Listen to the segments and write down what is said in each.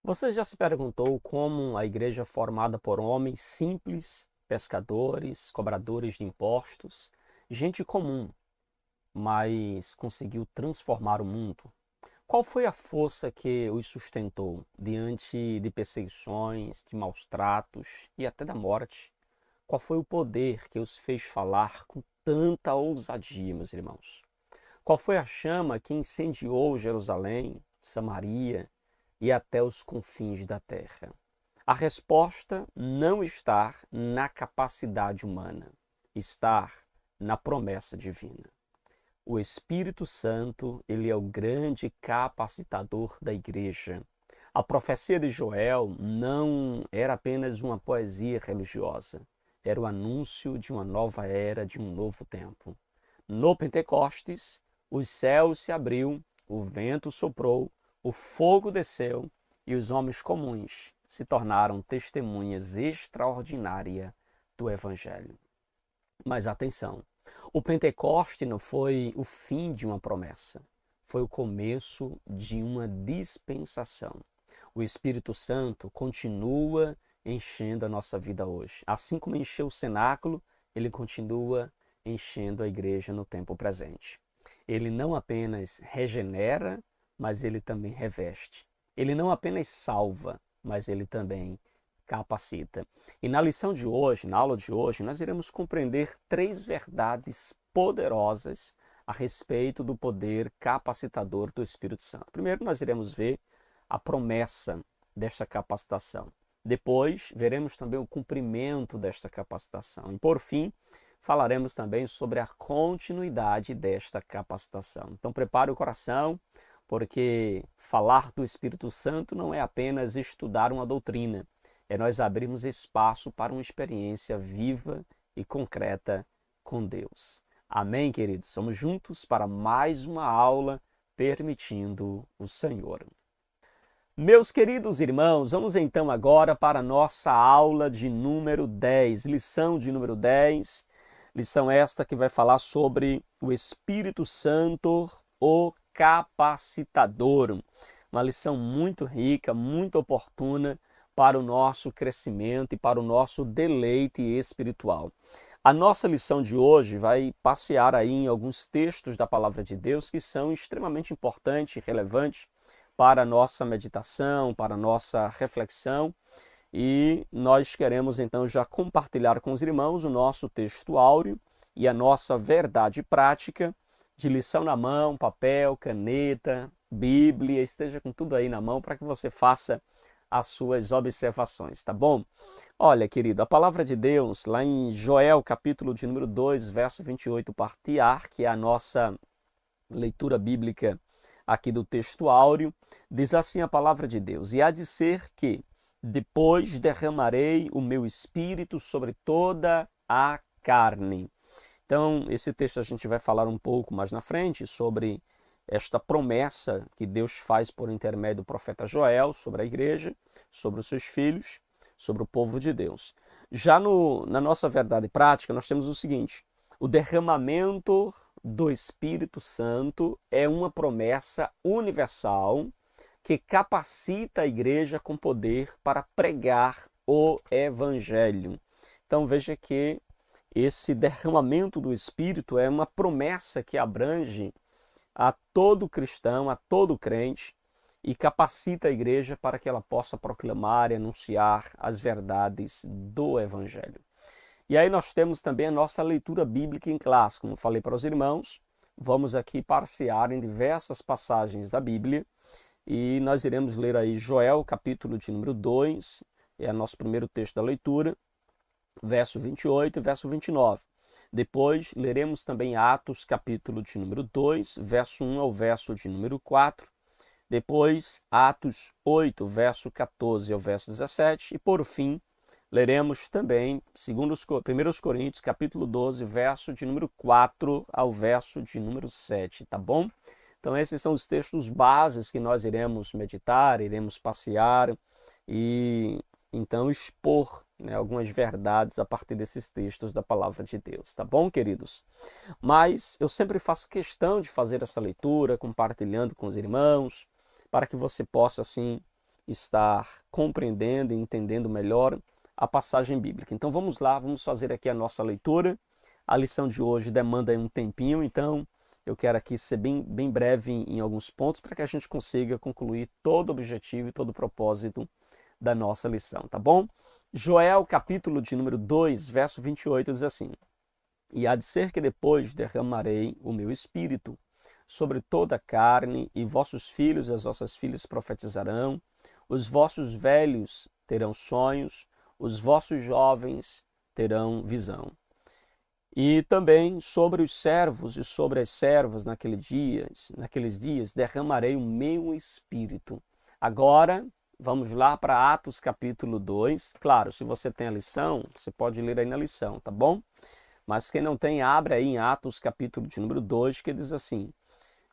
Você já se perguntou como a igreja é formada por homens simples, pescadores, cobradores de impostos, gente comum, mas conseguiu transformar o mundo? Qual foi a força que os sustentou diante de perseguições, de maus tratos e até da morte? Qual foi o poder que os fez falar com tanta ousadia, meus irmãos? Qual foi a chama que incendiou Jerusalém, Samaria e até os confins da terra? A resposta não está na capacidade humana, está na promessa divina. O Espírito Santo, ele é o grande capacitador da igreja. A profecia de Joel não era apenas uma poesia religiosa, era o anúncio de uma nova era, de um novo tempo. No Pentecostes, os céus se abriu, o vento soprou, o fogo desceu e os homens comuns se tornaram testemunhas extraordinárias do Evangelho. Mas atenção, o Pentecoste não foi o fim de uma promessa, foi o começo de uma dispensação. O Espírito Santo continua enchendo a nossa vida hoje. Assim como encheu o cenáculo, ele continua enchendo a igreja no tempo presente. Ele não apenas regenera, mas ele também reveste. Ele não apenas salva, mas ele também capacita. E na lição de hoje, na aula de hoje, nós iremos compreender três verdades poderosas a respeito do poder capacitador do Espírito Santo. Primeiro, nós iremos ver a promessa desta capacitação. Depois, veremos também o cumprimento desta capacitação. E, por fim, falaremos também sobre a continuidade desta capacitação. Então, prepare o coração, porque falar do Espírito Santo não é apenas estudar uma doutrina, é nós abrirmos espaço para uma experiência viva e concreta com Deus. Amém, queridos? Somos juntos para mais uma aula, permitindo o Senhor. Meus queridos irmãos, vamos então agora para a nossa aula de número 10, lição de número 10, lição esta que vai falar sobre o Espírito Santo, o capacitador. Uma lição muito rica, muito oportuna para o nosso crescimento e para o nosso deleite espiritual. A nossa lição de hoje vai passear aí em alguns textos da Palavra de Deus que são extremamente importantes e relevantes para a nossa meditação, para a nossa reflexão. E nós queremos então já compartilhar com os irmãos o nosso texto áureo e a nossa verdade prática de lição na mão, papel, caneta, Bíblia, esteja com tudo aí na mão para que você faça as suas observações, tá bom? Olha, querido, a palavra de Deus, lá em Joel, capítulo de número 2, verso 28, parte A, que é a nossa leitura bíblica aqui do texto áureo, diz assim a palavra de Deus: e há de ser que depois derramarei o meu espírito sobre toda a carne. Então, esse texto a gente vai falar um pouco mais na frente sobre esta promessa que Deus faz por intermédio do profeta Joel sobre a igreja, sobre os seus filhos, sobre o povo de Deus. Já na nossa verdade prática, nós temos o seguinte: o derramamento do Espírito Santo é uma promessa universal que capacita a igreja com poder para pregar o Evangelho. Então veja que esse derramamento do Espírito é uma promessa que abrange a todo cristão, a todo crente, e capacita a igreja para que ela possa proclamar e anunciar as verdades do Evangelho. E aí nós temos também a nossa leitura bíblica em classe. Como falei para os irmãos, vamos aqui passear em diversas passagens da Bíblia e nós iremos ler aí Joel, capítulo de número 2, é o nosso primeiro texto da leitura, verso 28 e verso 29. Depois leremos também Atos, capítulo de número 2, verso 1 ao verso de número 4. Depois Atos 8, verso 14 ao verso 17. E por fim, leremos também 1 Coríntios, capítulo 12, verso de número 4 ao verso de número 7, tá bom? Então esses são os textos bases que nós iremos meditar, iremos passear e então expor, né, algumas verdades a partir desses textos da palavra de Deus, tá bom, queridos? Mas eu sempre faço questão de fazer essa leitura, compartilhando com os irmãos, para que você possa, assim, estar compreendendo e entendendo melhor a passagem bíblica. Então vamos lá, vamos fazer aqui a nossa leitura. A lição de hoje demanda um tempinho, então eu quero aqui ser bem breve em alguns pontos para que a gente consiga concluir todo o objetivo e todo o propósito da nossa lição, tá bom? Joel, capítulo de número 2, verso 28, diz assim: E há de ser que depois derramarei o meu espírito sobre toda a carne, e vossos filhos e as vossas filhas profetizarão, os vossos velhos terão sonhos, os vossos jovens terão visão. E também sobre os servos e sobre as servas naqueles dias derramarei o meu espírito. Agora, vamos lá para Atos capítulo 2. Claro, se você tem a lição, você pode ler aí na lição, tá bom? Mas quem não tem, abre aí em Atos capítulo de número 2, que diz assim: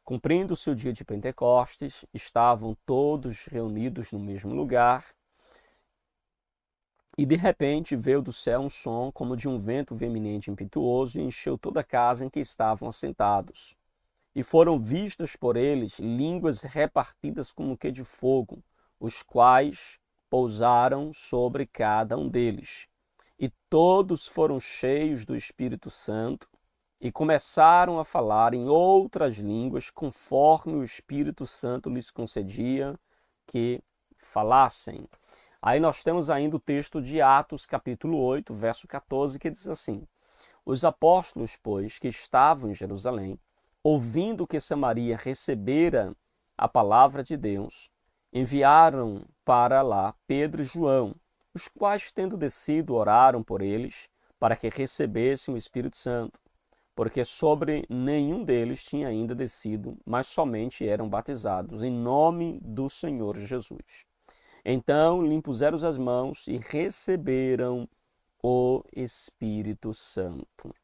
Cumprindo-se o dia de Pentecostes, estavam todos reunidos no mesmo lugar, e de repente veio do céu um som como de um vento veemente e impetuoso e encheu toda a casa em que estavam assentados. E foram vistas por eles línguas repartidas como que de fogo, os quais pousaram sobre cada um deles. E todos foram cheios do Espírito Santo e começaram a falar em outras línguas, conforme o Espírito Santo lhes concedia que falassem. Aí nós temos ainda o texto de Atos, capítulo 8, verso 14, que diz assim: Os apóstolos, pois, que estavam em Jerusalém, ouvindo que Samaria recebera a palavra de Deus, enviaram para lá Pedro e João, os quais, tendo descido, oraram por eles, para que recebessem o Espírito Santo, porque sobre nenhum deles tinha ainda descido, mas somente eram batizados em nome do Senhor Jesus. Então lhe impuseram as mãos e receberam o Espírito Santo.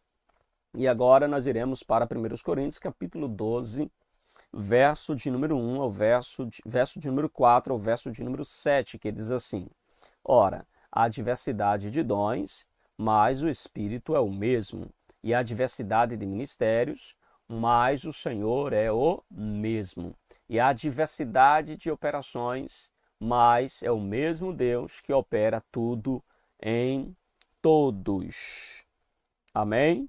E agora nós iremos para 1 Coríntios, capítulo 12, verso de número 1 ao verso de número 4 ao verso de número 7, que diz assim: Ora, há diversidade de dons, mas o Espírito é o mesmo. E há diversidade de ministérios, mas o Senhor é o mesmo. E há diversidade de operações, mas é o mesmo Deus que opera tudo em todos. Amém?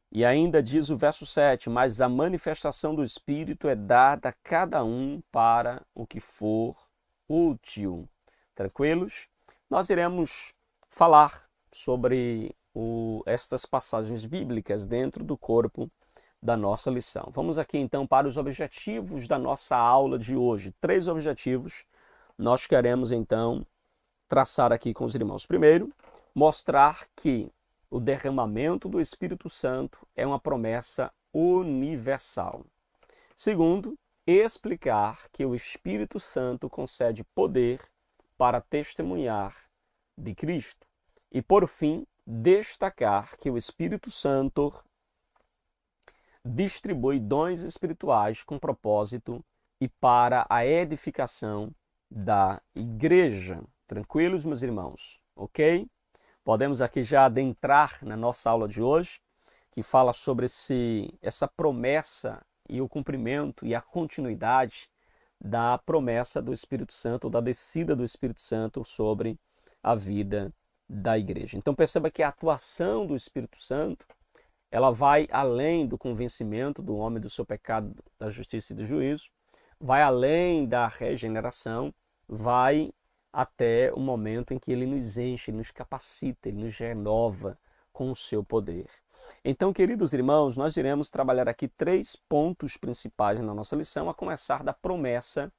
E ainda diz o verso 7, mas a manifestação do Espírito é dada a cada um para o que for útil. Tranquilos? Nós iremos falar sobre estas passagens bíblicas dentro do corpo da nossa lição. Vamos aqui então para os objetivos da nossa aula de hoje. 3 objetivos nós queremos então traçar aqui com os irmãos. Primeiro, mostrar que o derramamento do Espírito Santo é uma promessa universal. Segundo, explicar que o Espírito Santo concede poder para testemunhar de Cristo. E por fim, destacar que o Espírito Santo distribui dons espirituais com propósito e para a edificação da igreja. Tranquilos, meus irmãos? Ok? Podemos aqui já adentrar na nossa aula de hoje, que fala sobre essa promessa e o cumprimento e a continuidade da promessa do Espírito Santo, da descida do Espírito Santo sobre a vida da igreja. Então perceba que a atuação do Espírito Santo, ela vai além do convencimento do homem do seu pecado, da justiça e do juízo, vai além da regeneração, vai até o momento em que ele nos enche, ele nos capacita, ele nos renova com o seu poder. Então, queridos irmãos, nós iremos trabalhar aqui 3 pontos principais na nossa lição, a começar da promessa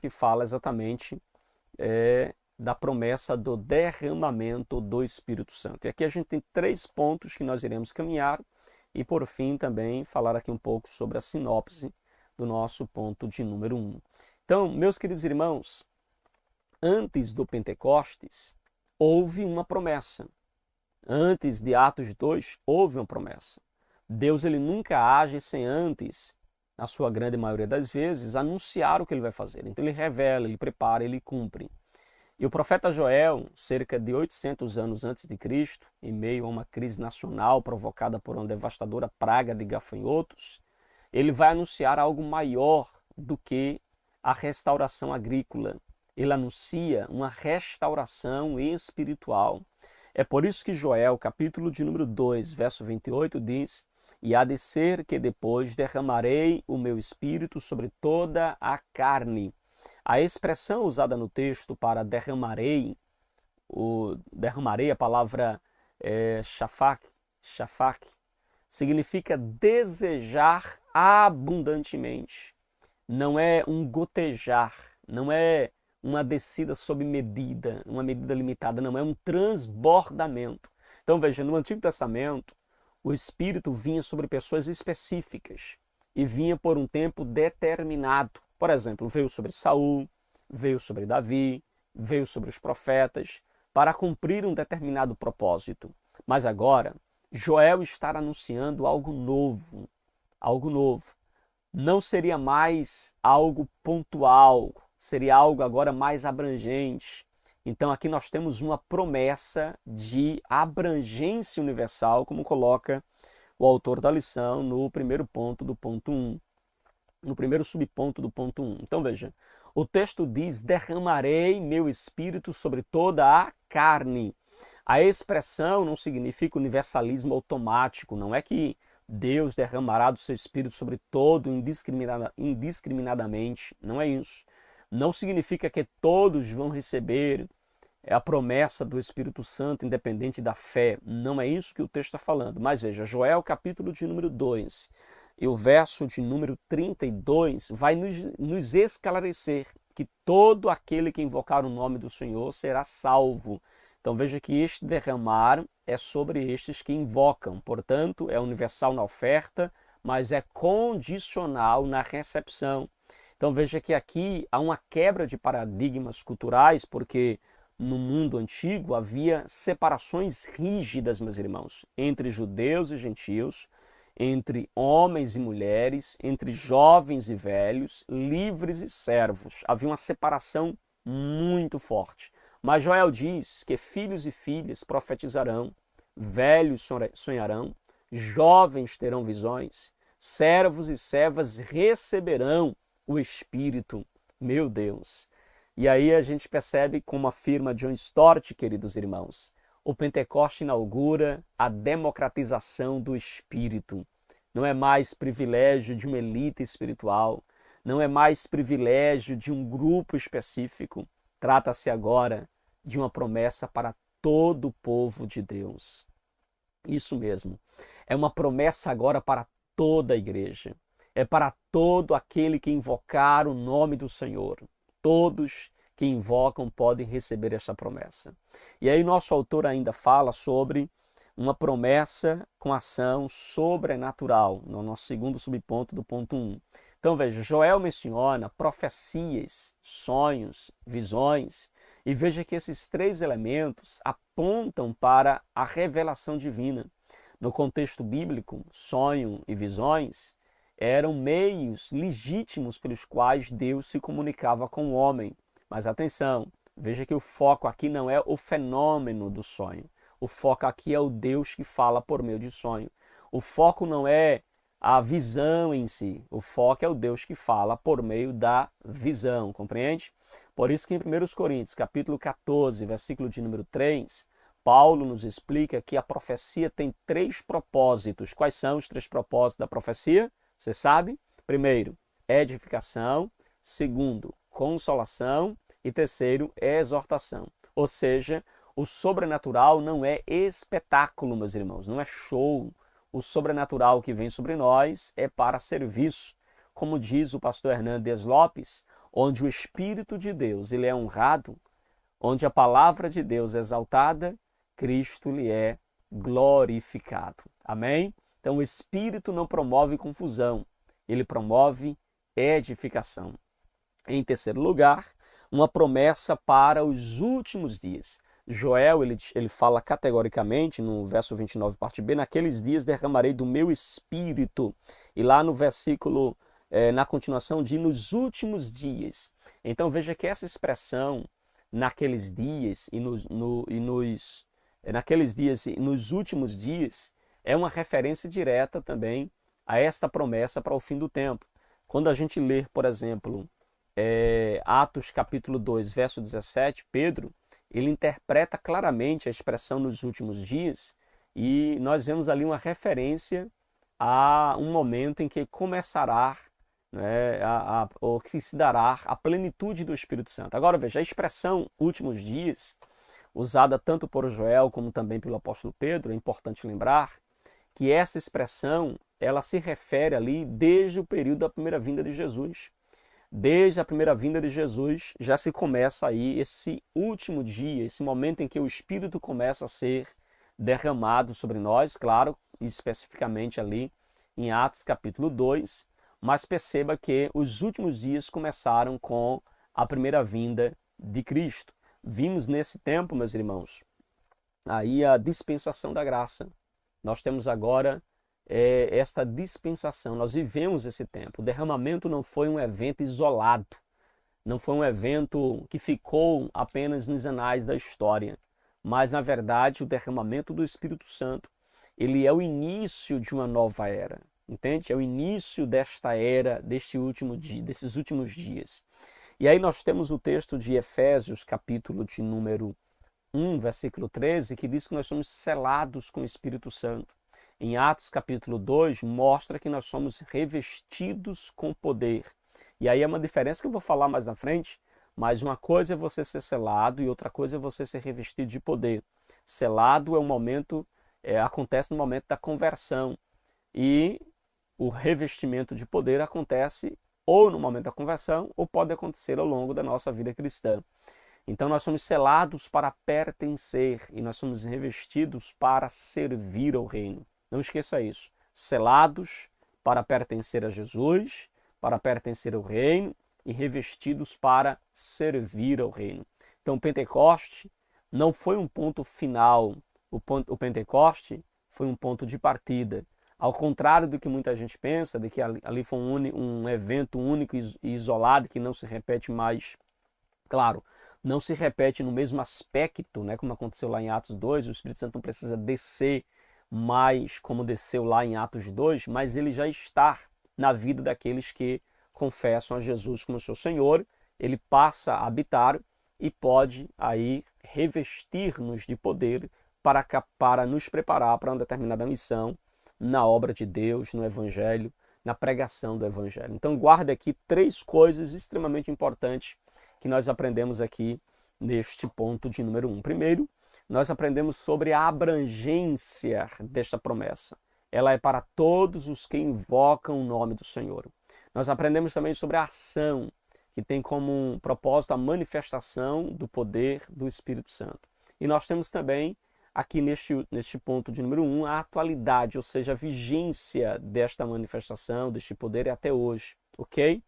que fala exatamente da promessa do derramamento do Espírito Santo. E aqui a gente tem 3 pontos que nós iremos caminhar e, por fim, também falar aqui um pouco sobre a sinopse do nosso ponto de número 1. Então, meus queridos irmãos, antes do Pentecostes, houve uma promessa. Antes de Atos 2, houve uma promessa. Deus ele nunca age sem antes, na sua grande maioria das vezes, anunciar o que ele vai fazer. Então ele revela, ele prepara, ele cumpre. E o profeta Joel, cerca de 800 anos antes de Cristo, em meio a uma crise nacional provocada por uma devastadora praga de gafanhotos, ele vai anunciar algo maior do que a restauração agrícola. Ele anuncia uma restauração espiritual. É por isso que Joel, capítulo de número 2, verso 28, diz: E há de ser que depois derramarei o meu espírito sobre toda a carne. A expressão usada no texto para derramarei, a palavra shafak, significa desejar abundantemente. Não é um gotejar, não é uma descida sob medida, uma medida limitada, não, é um transbordamento. Então veja, no Antigo Testamento, o Espírito vinha sobre pessoas específicas e vinha por um tempo determinado. Por exemplo, veio sobre Saul, veio sobre Davi, veio sobre os profetas, para cumprir um determinado propósito. Mas agora, Joel está anunciando algo novo, algo novo. Não seria mais algo pontual, seria algo agora mais abrangente. Então aqui nós temos uma promessa de abrangência universal, como coloca o autor da lição no primeiro ponto do ponto 1, no primeiro subponto do ponto 1. Então veja, o texto diz: derramarei meu espírito sobre toda a carne. A expressão não significa universalismo automático, não é que Deus derramará do seu espírito sobre todo indiscriminadamente, não é isso. Não significa que todos vão receber a promessa do Espírito Santo independente da fé, não é isso que o texto está falando. Mas veja, Joel capítulo de número 2 e o verso de número 32 vai nos esclarecer que todo aquele que invocar o nome do Senhor será salvo. Então veja que este derramar é sobre estes que invocam, portanto é universal na oferta, mas é condicional na recepção. Então veja que aqui há uma quebra de paradigmas culturais, porque no mundo antigo havia separações rígidas, meus irmãos, entre judeus e gentios, entre homens e mulheres, entre jovens e velhos, livres e servos. Havia uma separação muito forte. Mas Joel diz que filhos e filhas profetizarão, velhos sonharão, jovens terão visões, servos e servas receberão o Espírito. Meu Deus! E aí a gente percebe, como afirma John Stott, queridos irmãos, o Pentecoste inaugura a democratização do Espírito. Não é mais privilégio de uma elite espiritual, não é mais privilégio de um grupo específico. Trata-se agora de uma promessa para todo o povo de Deus. Isso mesmo, é uma promessa agora para toda a igreja. É para todo aquele que invocar o nome do Senhor. Todos que invocam podem receber essa promessa. E aí nosso autor ainda fala sobre uma promessa com ação sobrenatural, no nosso segundo subponto do ponto 1. Então veja, Joel menciona profecias, sonhos, visões, e veja que esses três elementos apontam para a revelação divina. No contexto bíblico, sonho e visões eram meios legítimos pelos quais Deus se comunicava com o homem. Mas atenção, veja que o foco aqui não é o fenômeno do sonho. O foco aqui é o Deus que fala por meio de sonho. O foco não é a visão em si. O foco é o Deus que fala por meio da visão, compreende? Por isso que em 1 Coríntios, capítulo 14, versículo de número 3, Paulo nos explica que a profecia tem três propósitos. Quais são os três propósitos da profecia? Você sabe? Primeiro, edificação. Segundo, consolação. E terceiro, exortação. Ou seja, o sobrenatural não é espetáculo, meus irmãos, não é show. O sobrenatural que vem sobre nós é para serviço. Como diz o pastor Hernandes Lopes, onde o Espírito de Deus ele é honrado, onde a palavra de Deus é exaltada, Cristo lhe é glorificado. Amém? Então o Espírito não promove confusão, ele promove edificação. Em terceiro lugar, uma promessa para os últimos dias. Joel, ele fala categoricamente no verso 29, parte B, naqueles dias derramarei do meu espírito. E lá no versículo, na continuação, diz nos últimos dias. Então veja que essa expressão, naqueles dias e naqueles dias e nos últimos dias, é uma referência direta também a esta promessa para o fim do tempo. Quando a gente ler, por exemplo, Atos capítulo 2, verso 17, Pedro, ele interpreta claramente a expressão nos últimos dias, e nós vemos ali uma referência a um momento em que começará, né, ou que se dará a plenitude do Espírito Santo. Agora veja, a expressão últimos dias, usada tanto por Joel como também pelo apóstolo Pedro, é importante lembrar que essa expressão, ela se refere ali desde o período da primeira vinda de Jesus. Desde a primeira vinda de Jesus, já se começa aí esse último dia, esse momento em que o Espírito começa a ser derramado sobre nós, claro, especificamente ali em Atos capítulo 2, mas perceba que os últimos dias começaram com a primeira vinda de Cristo. Vimos nesse tempo, meus irmãos, aí a dispensação da graça. Nós temos agora esta dispensação, nós vivemos esse tempo. O derramamento não foi um evento isolado, não foi um evento que ficou apenas nos anais da história, mas na verdade o derramamento do Espírito Santo, ele é o início de uma nova era, entende? É o início desta era, deste último dia, desses últimos dias. E aí nós temos o texto de Efésios, capítulo de número 1, versículo 13, que diz que nós somos selados com o Espírito Santo. Em Atos capítulo 2, mostra que nós somos revestidos com poder. E aí é uma diferença que eu vou falar mais na frente, mas uma coisa é você ser selado e outra coisa é você ser revestido de poder. Selado é um momento, acontece no momento da conversão, e o revestimento de poder acontece ou no momento da conversão ou pode acontecer ao longo da nossa vida cristã. Então nós somos selados para pertencer e nós somos revestidos para servir ao reino. Não esqueça isso. Selados para pertencer a Jesus, para pertencer ao reino e revestidos para servir ao reino. Então, o Pentecoste não foi um ponto final. O Pentecoste foi um ponto de partida. Ao contrário do que muita gente pensa, de que ali foi um evento único e isolado que não se repete mais. Claro, não se repete no mesmo aspecto, né, como aconteceu lá em Atos 2, o Espírito Santo não precisa descer mais como desceu lá em Atos 2, mas ele já está na vida daqueles que confessam a Jesus como seu Senhor, ele passa a habitar e pode aí revestir-nos de poder para nos preparar para uma determinada missão na obra de Deus, no Evangelho, na pregação do Evangelho. Então guarde aqui 3 coisas extremamente importantes que nós aprendemos aqui neste ponto de número 1. Primeiro, nós aprendemos sobre a abrangência desta promessa. Ela é para todos os que invocam o nome do Senhor. Nós aprendemos também sobre a ação, que tem como um propósito a manifestação do poder do Espírito Santo. E nós temos também, aqui neste ponto de número 1, a atualidade, ou seja, a vigência desta manifestação, deste poder até hoje, ok?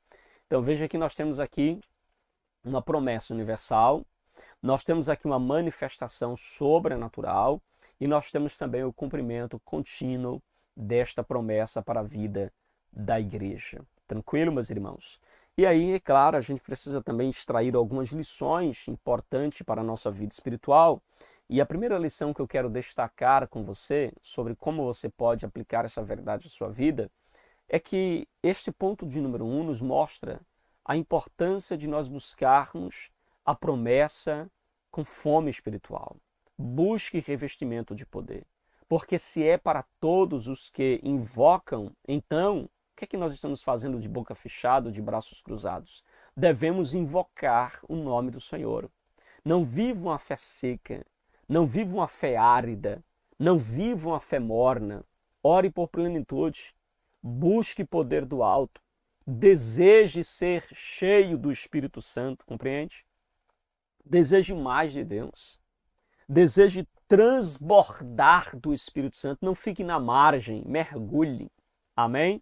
Então veja que nós temos aqui uma promessa universal, nós temos aqui uma manifestação sobrenatural e nós temos também o cumprimento contínuo desta promessa para a vida da igreja. Tranquilo, meus irmãos? E aí, é claro, a gente precisa também extrair algumas lições importantes para a nossa vida espiritual. E a primeira lição que eu quero destacar com você sobre como você pode aplicar essa verdade à sua vida é que este ponto de número 1 nos mostra a importância de nós buscarmos a promessa com fome espiritual. Busque revestimento de poder. Porque se é para todos os que invocam, então, o que é que nós estamos fazendo de boca fechada, de braços cruzados? Devemos invocar o nome do Senhor. Não viva uma fé seca, não viva uma fé árida, não viva uma fé morna. Ore por plenitude, busque poder do alto, deseje ser cheio do Espírito Santo, compreende? Deseje mais de Deus, deseje transbordar do Espírito Santo, não fique na margem, mergulhe, amém?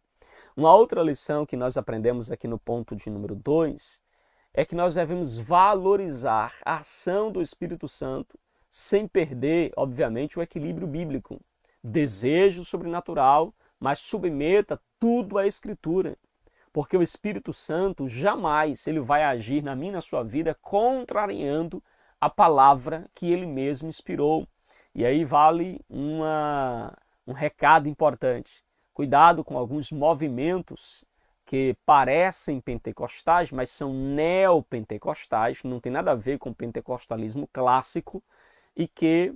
Uma outra lição que nós aprendemos aqui no ponto de número 2 é que nós devemos valorizar a ação do Espírito Santo sem perder, obviamente, o equilíbrio bíblico. Desejo sobrenatural, mas submeta tudo à Escritura. Porque o Espírito Santo jamais ele vai agir na minha e na sua vida contrariando a palavra que ele mesmo inspirou. E aí vale um recado importante. Cuidado com alguns movimentos que parecem pentecostais, mas são neopentecostais, que não tem nada a ver com o pentecostalismo clássico e que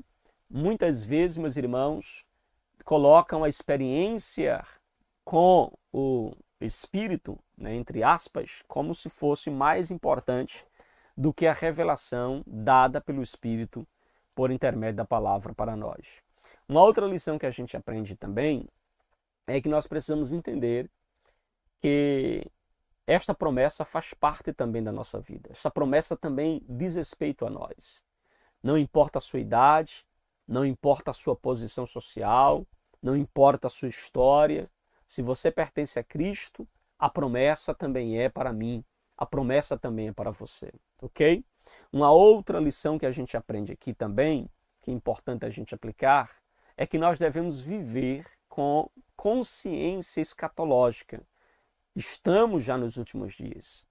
muitas vezes, meus irmãos, colocam a experiência com o Espírito, né, entre aspas, como se fosse mais importante do que a revelação dada pelo Espírito por intermédio da palavra para nós. Uma outra lição que a gente aprende também é que nós precisamos entender que esta promessa faz parte também da nossa vida. Esta promessa também diz respeito a nós. Não importa a sua idade, não importa a sua posição social, não importa a sua história. Se você pertence a Cristo, a promessa também é para mim. A promessa também é para você, ok? Uma outra lição que a gente aprende aqui também, que é importante a gente aplicar, é que nós devemos viver com consciência escatológica. Estamos já nos últimos dias.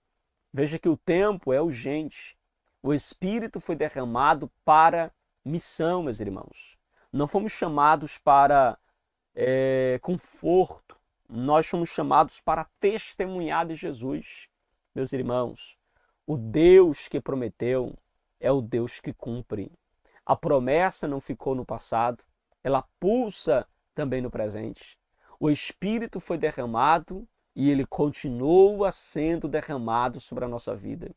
Veja que o tempo é urgente. O Espírito foi derramado para missão, meus irmãos. Não fomos chamados para conforto. Nós fomos chamados para testemunhar de Jesus. Meus irmãos, o Deus que prometeu é o Deus que cumpre. A promessa não ficou no passado, ela pulsa também no presente. O Espírito foi derramado e ele continua sendo derramado sobre a nossa vida.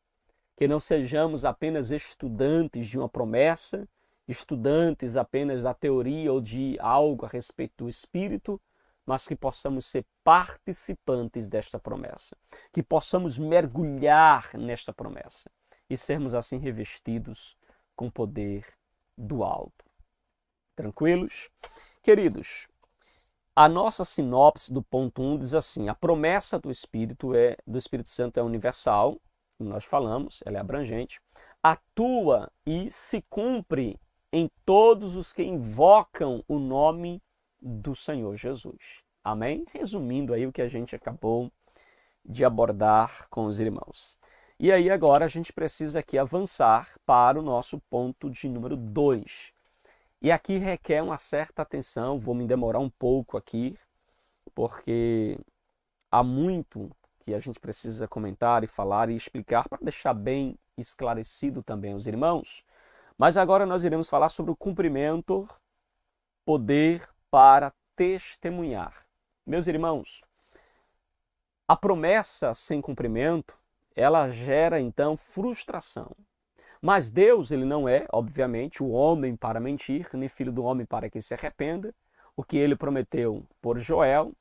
Que não sejamos apenas estudantes de uma promessa, estudantes apenas da teoria ou de algo a respeito do Espírito, mas que possamos ser participantes desta promessa. Que possamos mergulhar nesta promessa e sermos assim revestidos com o poder do alto. Tranquilos? Queridos, a nossa sinopse do ponto 1 diz assim: a promessa do Espírito Santo é universal, como nós falamos, ela é abrangente, atua e se cumpre em todos os que invocam o nome do Senhor Jesus. Amém? Resumindo aí o que a gente acabou de abordar com os irmãos. E aí agora a gente precisa aqui avançar para o nosso ponto de número 2. E aqui requer uma certa atenção, vou me demorar um pouco aqui, porque há muito que a gente precisa comentar e falar e explicar para deixar bem esclarecido também aos irmãos. Mas agora nós iremos falar sobre o cumprimento, poder para testemunhar. Meus irmãos, a promessa sem cumprimento, ela gera então frustração. Mas Deus, ele não é, obviamente, o homem para mentir, nem filho do homem para que se arrependa. O que ele prometeu por Joel,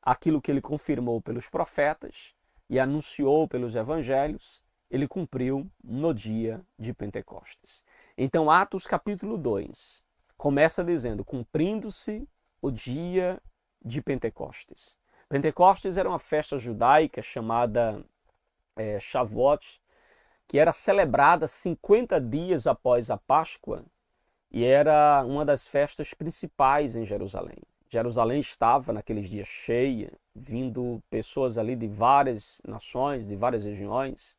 aquilo que ele confirmou pelos profetas e anunciou pelos evangelhos, ele cumpriu no dia de Pentecostes. Então, Atos capítulo 2 começa dizendo: cumprindo-se o dia de Pentecostes. Pentecostes era uma festa judaica chamada Shavuot, que era celebrada 50 dias após a Páscoa e era uma das festas principais em Jerusalém. Jerusalém estava naqueles dias cheia, vindo pessoas ali de várias nações, de várias regiões.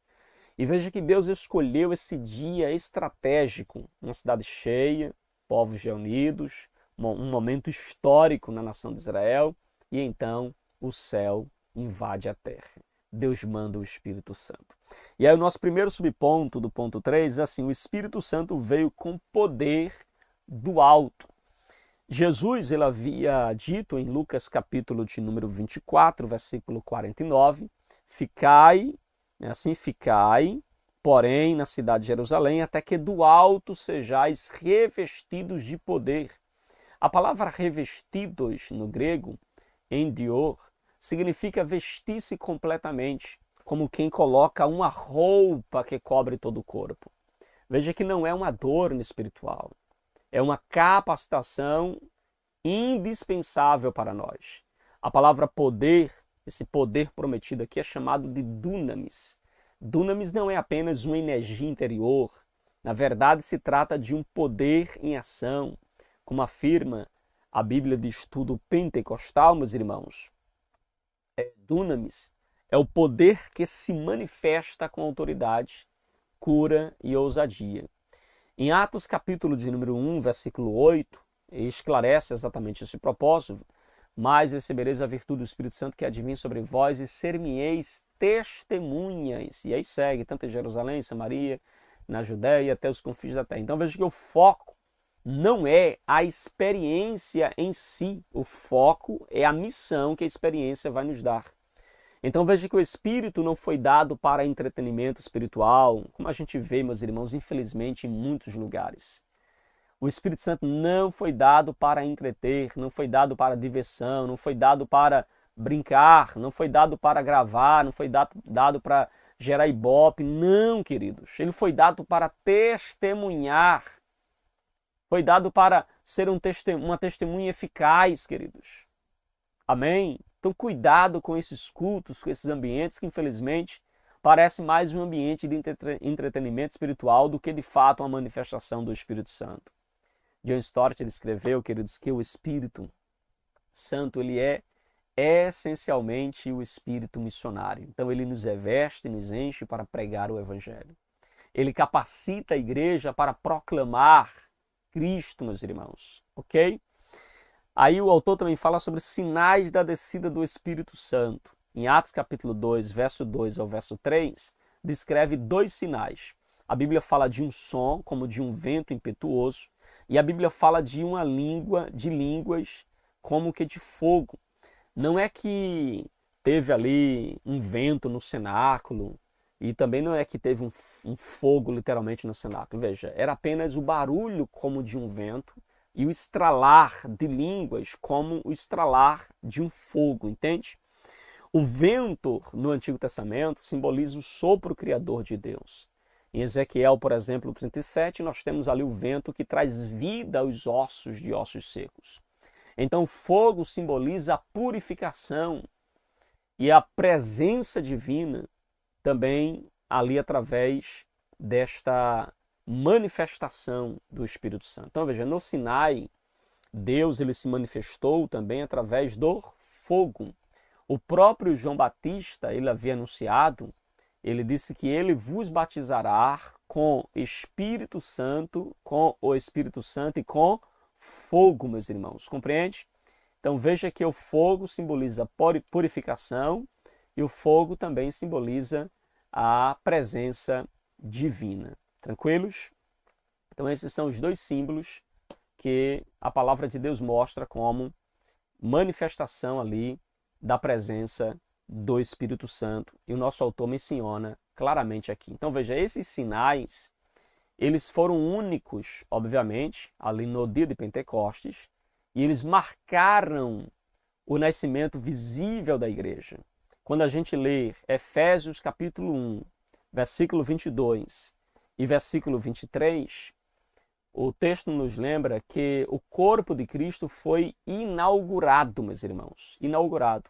E veja que Deus escolheu esse dia estratégico, uma cidade cheia, povos reunidos, um momento histórico na nação de Israel, e então o céu invade a terra. Deus manda o Espírito Santo. E aí o nosso primeiro subponto do ponto 3 é assim: o Espírito Santo veio com poder do alto. Jesus, ele havia dito em Lucas capítulo de número 24, versículo 49, ficai, porém, na cidade de Jerusalém, até que do alto sejais revestidos de poder. A palavra revestidos no grego, endior, significa vestir-se completamente, como quem coloca uma roupa que cobre todo o corpo. Veja que não é uma adorno espiritual, é uma capacitação indispensável para nós. A palavra poder, esse poder prometido aqui, é chamado de dunamis. Dunamis não é apenas uma energia interior, na verdade se trata de um poder em ação, como afirma a Bíblia de Estudo Pentecostal, meus irmãos. Dunamis é o poder que se manifesta com autoridade, cura e ousadia. Em Atos capítulo de número 1, versículo 8, esclarece exatamente esse propósito. mas recebereis a virtude do Espírito Santo que há de vir sobre vós e ser-me-eis testemunhas. E aí segue, tanto em Jerusalém, Samaria, na Judéia, até os confins da terra. Então veja que o foco não é a experiência em si, o foco é a missão que a experiência vai nos dar. Então veja que o Espírito não foi dado para entretenimento espiritual, como a gente vê, meus irmãos, infelizmente, em muitos lugares. O Espírito Santo não foi dado para entreter, não foi dado para diversão, não foi dado para brincar, não foi dado para gravar, não foi dado para gerar ibope. Não, queridos. Ele foi dado para testemunhar. Foi dado para ser uma testemunha eficaz, queridos. Amém? Então, cuidado com esses cultos, com esses ambientes que, infelizmente, parece mais um ambiente de entretenimento espiritual do que, de fato, uma manifestação do Espírito Santo. John Stott ele escreveu, queridos, que o Espírito Santo ele é essencialmente o Espírito missionário. Então ele nos reveste, nos enche para pregar o Evangelho. Ele capacita a igreja para proclamar Cristo, meus irmãos. Ok? Aí o autor também fala sobre sinais da descida do Espírito Santo. Em Atos capítulo 2, verso 2 ao verso 3, descreve 2 sinais. A Bíblia fala de um som, como de um vento impetuoso, e a Bíblia fala de uma língua, de línguas, como que de fogo. Não é que teve ali um vento no cenáculo, e também não é que teve um fogo literalmente no cenáculo. Veja, era apenas o barulho como de um vento e o estralar de línguas como o estralar de um fogo, entende? O vento no Antigo Testamento simboliza o sopro criador de Deus. Em Ezequiel, por exemplo, 37, nós temos ali o vento que traz vida aos ossos de ossos secos. Então, o fogo simboliza a purificação e a presença divina também ali através desta manifestação do Espírito Santo. Então, veja, no Sinai, Deus ele se manifestou também através do fogo. O próprio João Batista, ele havia anunciado, ele disse que ele vos batizará com Espírito Santo, com o Espírito Santo e com fogo, meus irmãos. Compreende? Então veja que o fogo simboliza purificação e o fogo também simboliza a presença divina. Tranquilos? Então esses são os 2 símbolos que a palavra de Deus mostra como manifestação ali da presença do Espírito Santo. E o nosso autor menciona claramente aqui. Então veja, esses sinais, eles foram únicos, obviamente, ali no dia de Pentecostes, e eles marcaram o nascimento visível da igreja. Quando a gente lê Efésios capítulo 1, versículo 22 e versículo 23, o texto nos lembra que o corpo de Cristo foi inaugurado, meus irmãos, inaugurado.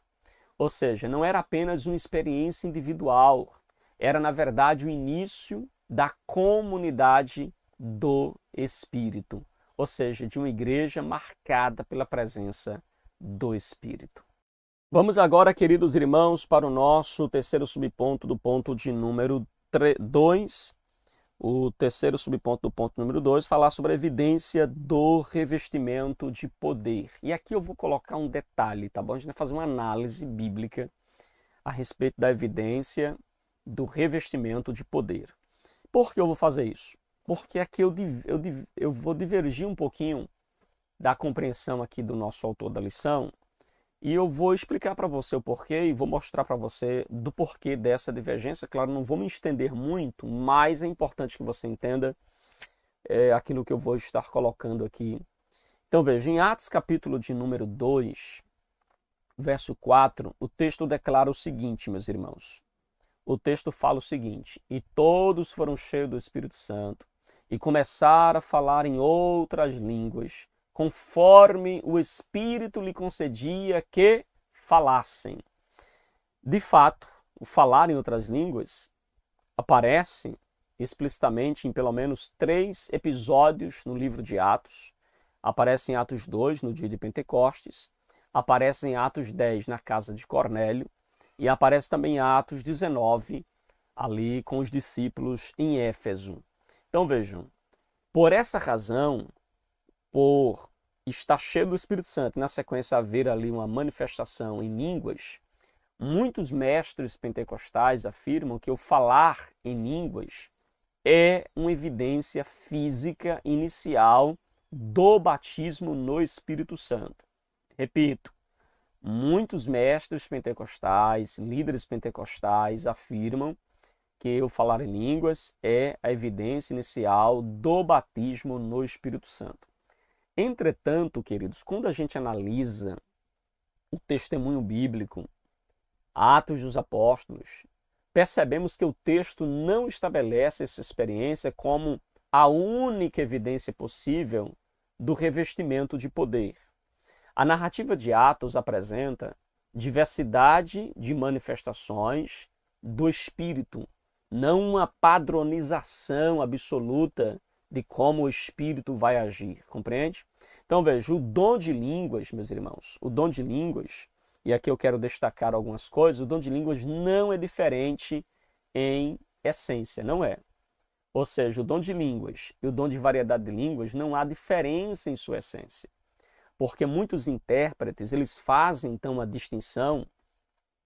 Ou seja, não era apenas uma experiência individual, era na verdade o início da comunidade do Espírito, ou seja, de uma igreja marcada pela presença do Espírito. Vamos agora, queridos irmãos, para o nosso terceiro subponto do ponto de número 2. O terceiro subponto do ponto número 2, falar sobre a evidência do revestimento de poder. E aqui eu vou colocar um detalhe, tá bom? A gente vai fazer uma análise bíblica a respeito da evidência do revestimento de poder. Por que eu vou fazer isso? Porque aqui eu vou divergir um pouquinho da compreensão aqui do nosso autor da lição e eu vou explicar para você o porquê e vou mostrar para você do porquê dessa divergência. Claro, não vou me estender muito, mas é importante que você entenda aquilo que eu vou estar colocando aqui. Então veja, em Atos capítulo de número 2, verso 4, o texto declara o seguinte, meus irmãos. O texto fala o seguinte: e todos foram cheios do Espírito Santo e começaram a falar em outras línguas, conforme o Espírito lhe concedia que falassem. De fato, o falar em outras línguas aparece explicitamente em pelo menos 3 episódios no livro de Atos. Aparece em Atos 2, no dia de Pentecostes, aparece em Atos 10, na casa de Cornélio, e aparece também em Atos 19, ali com os discípulos em Éfeso. Então vejam, por essa razão, por está cheio do Espírito Santo, e na sequência haver ali uma manifestação em línguas, muitos mestres pentecostais afirmam que o falar em línguas é uma evidência física inicial do batismo no Espírito Santo. Repito, muitos mestres pentecostais, líderes pentecostais afirmam que o falar em línguas é a evidência inicial do batismo no Espírito Santo. Entretanto, queridos, quando a gente analisa o testemunho bíblico, Atos dos Apóstolos, percebemos que o texto não estabelece essa experiência como a única evidência possível do revestimento de poder. A narrativa de Atos apresenta diversidade de manifestações do Espírito, não uma padronização absoluta de como o Espírito vai agir, compreende? Então veja, o dom de línguas, meus irmãos, o dom de línguas, e aqui eu quero destacar algumas coisas, o dom de línguas não é diferente em essência, não é. Ou seja, o dom de línguas e o dom de variedade de línguas não há diferença em sua essência. Porque muitos intérpretes, eles fazem então a distinção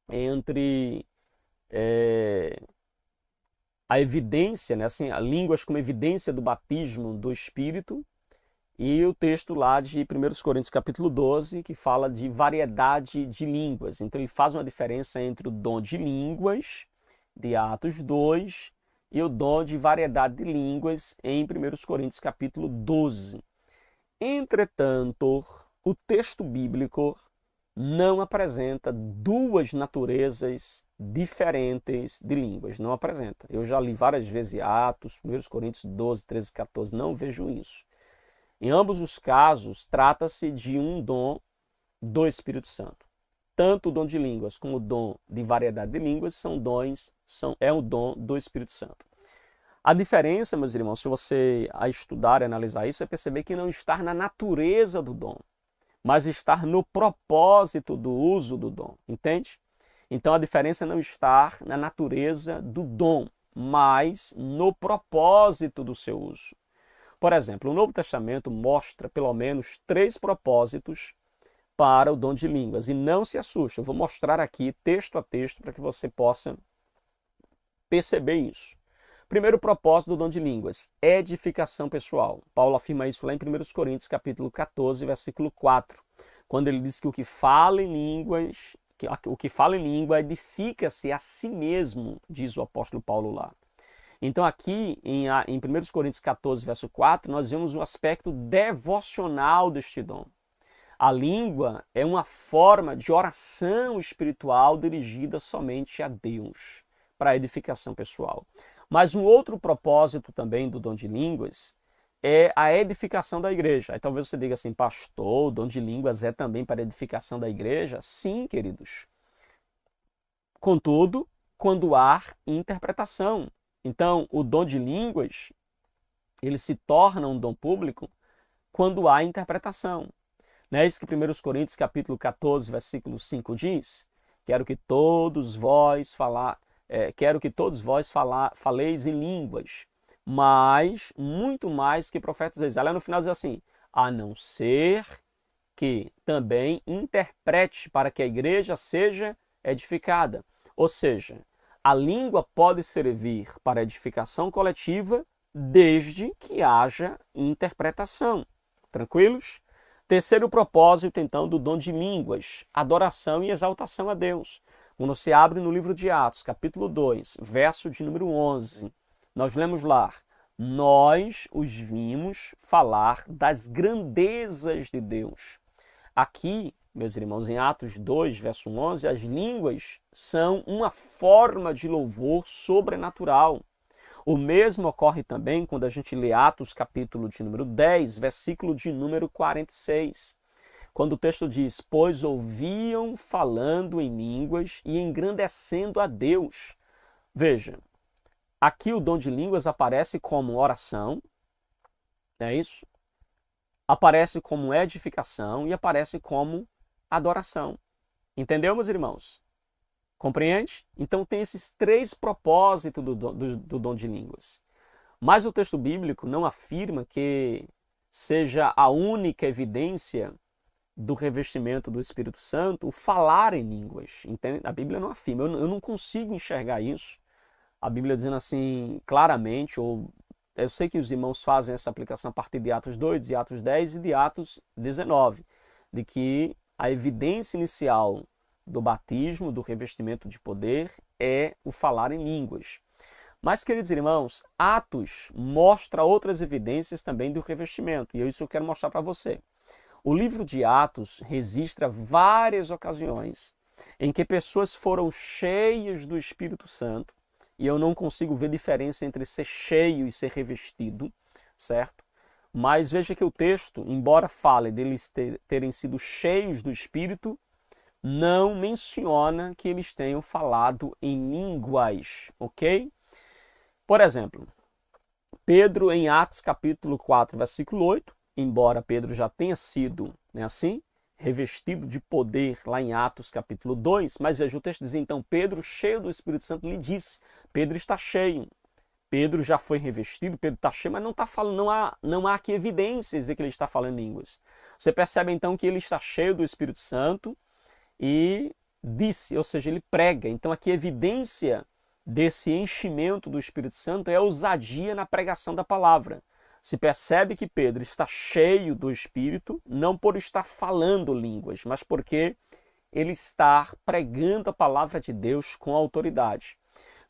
entre a evidência, né, assim, a línguas como evidência do batismo do Espírito, e o texto lá de 1 Coríntios capítulo 12, que fala de variedade de línguas. Então ele faz uma diferença entre o dom de línguas, de Atos 2, e o dom de variedade de línguas em 1 Coríntios capítulo 12. Entretanto, o texto bíblico não apresenta duas naturezas diferentes de línguas. Não apresenta. Eu já li várias vezes Atos, 1 Coríntios 12, 13, 14, não vejo isso. Em ambos os casos, trata-se de um dom do Espírito Santo. Tanto o dom de línguas como o dom de variedade de línguas é um dom do Espírito Santo. A diferença, meus irmãos, se você a estudar e analisar isso, é perceber que não está na natureza do dom, mas estar no propósito do uso do dom, entende? Então a diferença não está na natureza do dom, mas no propósito do seu uso. Por exemplo, o Novo Testamento mostra pelo menos 3 propósitos para o dom de línguas. E não se assuste, eu vou mostrar aqui texto a texto para que você possa perceber isso. Primeiro propósito do dom de línguas, edificação pessoal. Paulo afirma isso lá em 1 Coríntios capítulo 14, versículo 4, quando ele diz que o que fala em línguas, edifica-se a si mesmo, diz o apóstolo Paulo lá. Então aqui em 1 Coríntios 14, verso 4, nós vemos um aspecto devocional deste dom. A língua é uma forma de oração espiritual dirigida somente a Deus, para a edificação pessoal. Mas um outro propósito também do dom de línguas é a edificação da igreja. Aí talvez você diga assim, pastor, o dom de línguas é também para a edificação da igreja? Sim, queridos. Contudo, quando há interpretação. Então, o dom de línguas, ele se torna um dom público quando há interpretação. Não é isso que 1 Coríntios capítulo 14, versículo 5 diz? Quero que todos vós faleis em línguas, mas muito mais que profetas de Israel. No final diz assim, a não ser que também interprete para que a igreja seja edificada. Ou seja, a língua pode servir para edificação coletiva desde que haja interpretação. Tranquilos? Terceiro propósito, então, do dom de línguas, adoração e exaltação a Deus. Quando se abre no livro de Atos, capítulo 2, verso de número 11, nós lemos lá, nós os vimos falar das grandezas de Deus. Aqui, meus irmãos, em Atos 2, verso 11, as línguas são uma forma de louvor sobrenatural. O mesmo ocorre também quando a gente lê Atos, capítulo de número 10, versículo de número 46. Quando o texto diz, pois ouviam falando em línguas e engrandecendo a Deus. Veja, aqui o dom de línguas aparece como oração, é isso? Aparece como edificação e aparece como adoração. Entendeu, meus irmãos? Compreende? Então tem esses 3 propósitos do dom de línguas. Mas o texto bíblico não afirma que seja a única evidência do revestimento do Espírito Santo, o falar em línguas. Entende? A Bíblia não afirma, eu não consigo enxergar isso. A Bíblia dizendo assim claramente, ou eu sei que os irmãos fazem essa aplicação a partir de Atos 2, de Atos 10 e de Atos 19, de que a evidência inicial do batismo, do revestimento de poder, é o falar em línguas. Mas, queridos irmãos, Atos mostra outras evidências também do revestimento, e isso eu quero mostrar para você. O livro de Atos registra várias ocasiões em que pessoas foram cheias do Espírito Santo, e eu não consigo ver diferença entre ser cheio e ser revestido, certo? Mas veja que o texto, embora fale deles terem sido cheios do Espírito, não menciona que eles tenham falado em línguas, ok? Por exemplo, Pedro em Atos capítulo 4, versículo 8, embora Pedro já tenha sido, assim, revestido de poder lá em Atos capítulo 2, mas veja, o texto diz, então, Pedro, cheio do Espírito Santo, lhe disse, Pedro está cheio, Pedro já foi revestido, Pedro está cheio, mas não está falando, não há aqui evidências de que ele está falando em línguas. Você percebe então que ele está cheio do Espírito Santo e disse, ou seja, ele prega. Então aqui a evidência desse enchimento do Espírito Santo é a ousadia na pregação da palavra. Se percebe que Pedro está cheio do Espírito, não por estar falando línguas, mas porque ele está pregando a palavra de Deus com autoridade.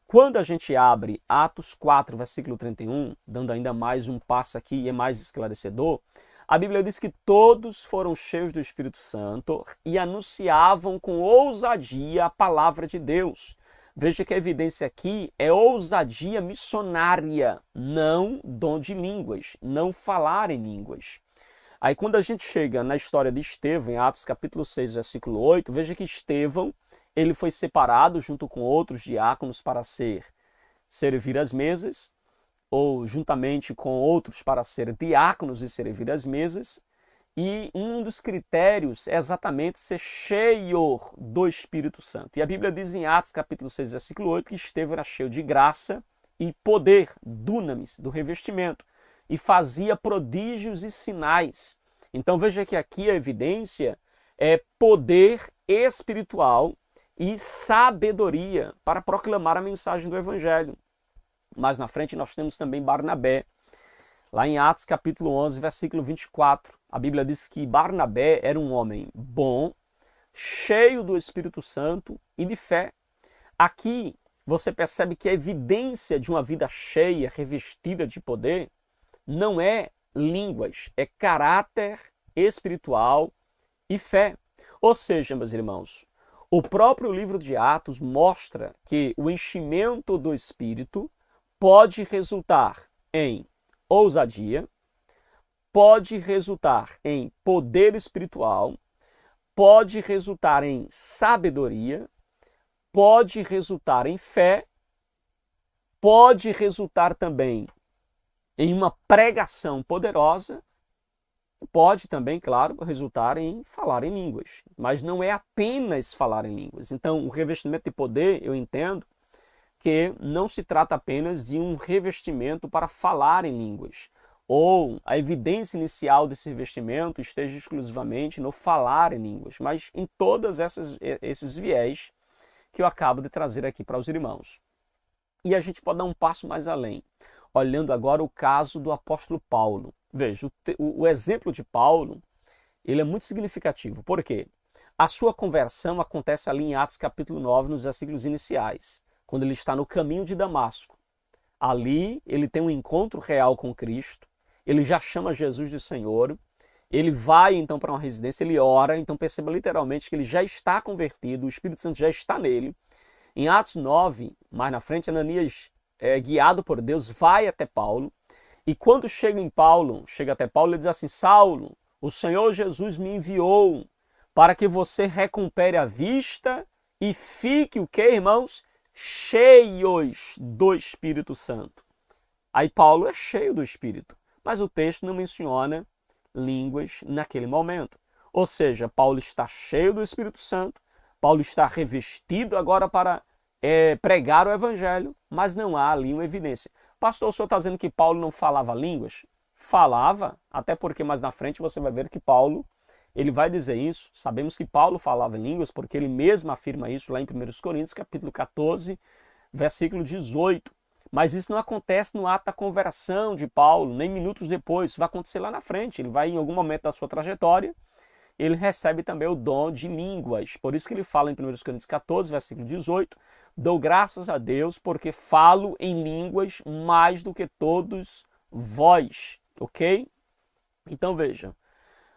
Quando a gente abre Atos 4, versículo 31, dando ainda mais um passo aqui e é mais esclarecedor, a Bíblia diz que todos foram cheios do Espírito Santo e anunciavam com ousadia a palavra de Deus. Veja que a evidência aqui é ousadia missionária, não dom de línguas, não falar em línguas. Aí quando a gente chega na história de Estevão, em Atos capítulo 6, versículo 8, veja que Estevão, ele foi separado junto com outros diáconos para servir as mesas, ou juntamente com outros para ser diáconos e servir as mesas. E um dos critérios é exatamente ser cheio do Espírito Santo. E a Bíblia diz em Atos capítulo 6, versículo 8, que Estevão era cheio de graça e poder, dunamis, do revestimento, e fazia prodígios e sinais. Então veja que aqui a evidência é poder espiritual e sabedoria para proclamar a mensagem do Evangelho. Mais na frente nós temos também Barnabé. Lá em Atos capítulo 11, versículo 24, a Bíblia diz que Barnabé era um homem bom, cheio do Espírito Santo e de fé. Aqui você percebe que a evidência de uma vida cheia, revestida de poder, não é línguas, é caráter espiritual e fé. Ou seja, meus irmãos, o próprio livro de Atos mostra que o enchimento do Espírito pode resultar em ousadia, pode resultar em poder espiritual, pode resultar em sabedoria, pode resultar em fé, pode resultar também em uma pregação poderosa, pode também, claro, resultar em falar em línguas, mas não é apenas falar em línguas. Então, o revestimento de poder, eu entendo que não se trata apenas de um revestimento para falar em línguas, ou a evidência inicial desse revestimento esteja exclusivamente no falar em línguas, mas em todos esses viés que eu acabo de trazer aqui para os irmãos. E a gente pode dar um passo mais além, olhando agora o caso do apóstolo Paulo. Veja, o exemplo de Paulo, ele é muito significativo. Por quê? A sua conversão acontece ali em Atos capítulo 9, nos versículos iniciais, quando ele está no caminho de Damasco. Ali ele tem um encontro real com Cristo, ele já chama Jesus de Senhor, ele vai então para uma residência, ele ora, então perceba literalmente que ele já está convertido, o Espírito Santo já está nele. Em Atos 9, mais na frente, Ananias, guiado por Deus, vai até Paulo, e quando chega até Paulo, ele diz assim: Saulo, o Senhor Jesus me enviou para que você recupere a vista e fique o quê, irmãos? Cheios do Espírito Santo. Aí Paulo é cheio do Espírito, mas o texto não menciona línguas naquele momento. Ou seja, Paulo está cheio do Espírito Santo, Paulo está revestido agora para pregar o Evangelho, mas não há ali uma evidência. Pastor, o senhor está dizendo que Paulo não falava línguas? falava, até porque mais na frente você vai ver que Paulo, ele vai dizer isso. Sabemos que Paulo falava em línguas, porque ele mesmo afirma isso lá em 1 Coríntios, capítulo 14, versículo 18. Mas isso não acontece no ato da conversão de Paulo, nem minutos depois. Isso vai acontecer lá na frente. Ele vai, em algum momento da sua trajetória, ele recebe também o dom de línguas. Por isso que ele fala em 1 Coríntios 14, versículo 18, dou graças a Deus porque falo em línguas mais do que todos vós, ok? Então veja,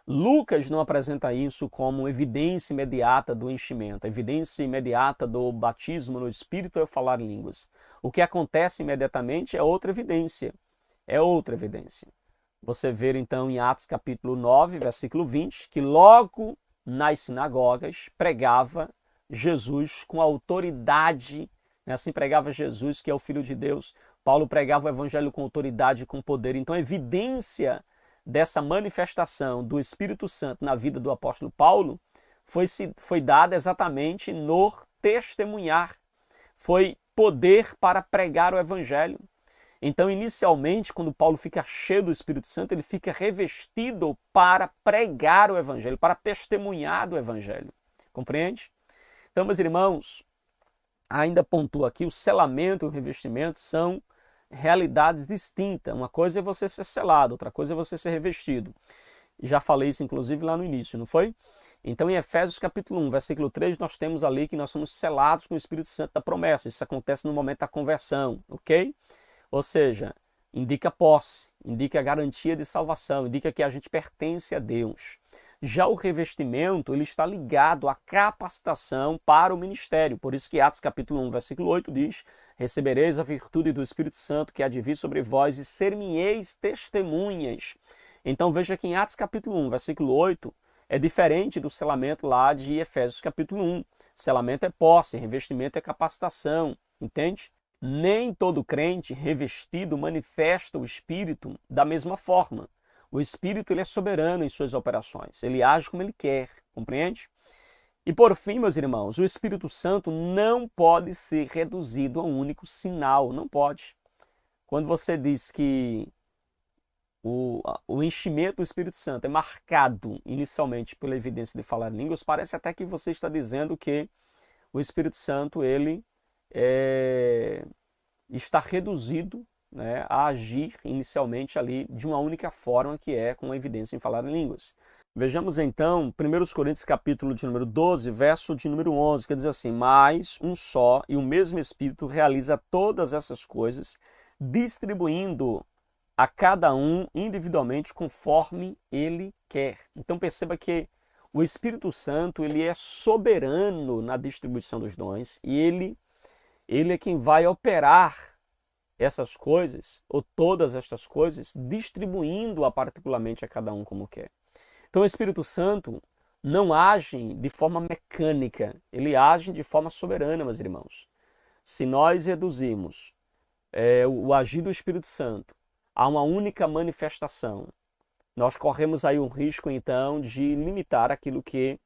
Lucas não apresenta isso como evidência imediata do enchimento, evidência imediata do batismo no Espírito é falar em línguas. O que acontece imediatamente é outra evidência, Você vê então em Atos capítulo 9, versículo 20, que logo nas sinagogas pregava Jesus com autoridade, né? Assim pregava Jesus, que é o Filho de Deus. Paulo pregava o evangelho com autoridade e com poder. Então a evidência dessa manifestação do Espírito Santo na vida do apóstolo Paulo foi dada exatamente no testemunhar. Foi poder para pregar o evangelho. Então, inicialmente, quando Paulo fica cheio do Espírito Santo, ele fica revestido para pregar o Evangelho, para testemunhar do Evangelho. Compreende? Então, meus irmãos, ainda pontua aqui, o selamento e o revestimento são realidades distintas. Uma coisa é você ser selado, outra coisa é você ser revestido. Já falei isso, inclusive, lá no início, não foi? Então, em Efésios capítulo 1, versículo 3, nós temos ali que nós somos selados com o Espírito Santo da promessa. Isso acontece no momento da conversão, ok? Ou seja, indica posse, indica a garantia de salvação, indica que a gente pertence a Deus. Já o revestimento, ele está ligado à capacitação para o ministério. Por isso que Atos capítulo 1, versículo 8 diz: recebereis a virtude do Espírito Santo que há de vir sobre vós e ser-me-eis testemunhas. Então veja que em Atos capítulo 1, versículo 8, é diferente do selamento lá de Efésios capítulo 1. Selamento é posse, revestimento é capacitação, entende? Nem todo crente revestido manifesta o Espírito da mesma forma. O Espírito ele é soberano em suas operações. Ele age como ele quer, compreende? E por fim, meus irmãos, o Espírito Santo não pode ser reduzido a um único sinal. Não pode. Quando você diz que o enchimento do Espírito Santo é marcado inicialmente pela evidência de falar em línguas, parece até que você está dizendo que o Espírito Santo ele está reduzido, né, a agir inicialmente ali de uma única forma, que é com a evidência em falar em línguas. Vejamos então 1 Coríntios capítulo de número 12, verso de número 11, que diz assim: mas um só e o mesmo Espírito realiza todas essas coisas, distribuindo a cada um individualmente conforme ele quer. Então perceba que o Espírito Santo ele é soberano na distribuição dos dons e ele é quem vai operar essas coisas, ou todas estas coisas, distribuindo-a particularmente a cada um como quer. Então o Espírito Santo não age de forma mecânica, ele age de forma soberana, meus irmãos. Se nós reduzimos o agir do Espírito Santo a uma única manifestação, nós corremos aí um risco, então, de limitar aquilo que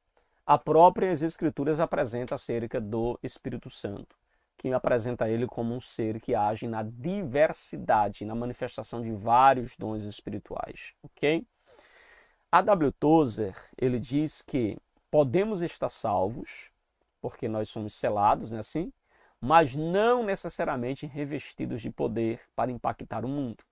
a próprias Escrituras apresenta acerca do Espírito Santo, que apresenta ele como um ser que age na diversidade, na manifestação de vários dons espirituais, ok? A W. Tozer, ele diz que podemos estar salvos, porque nós somos selados, né, assim, mas não necessariamente revestidos de poder para impactar o mundo.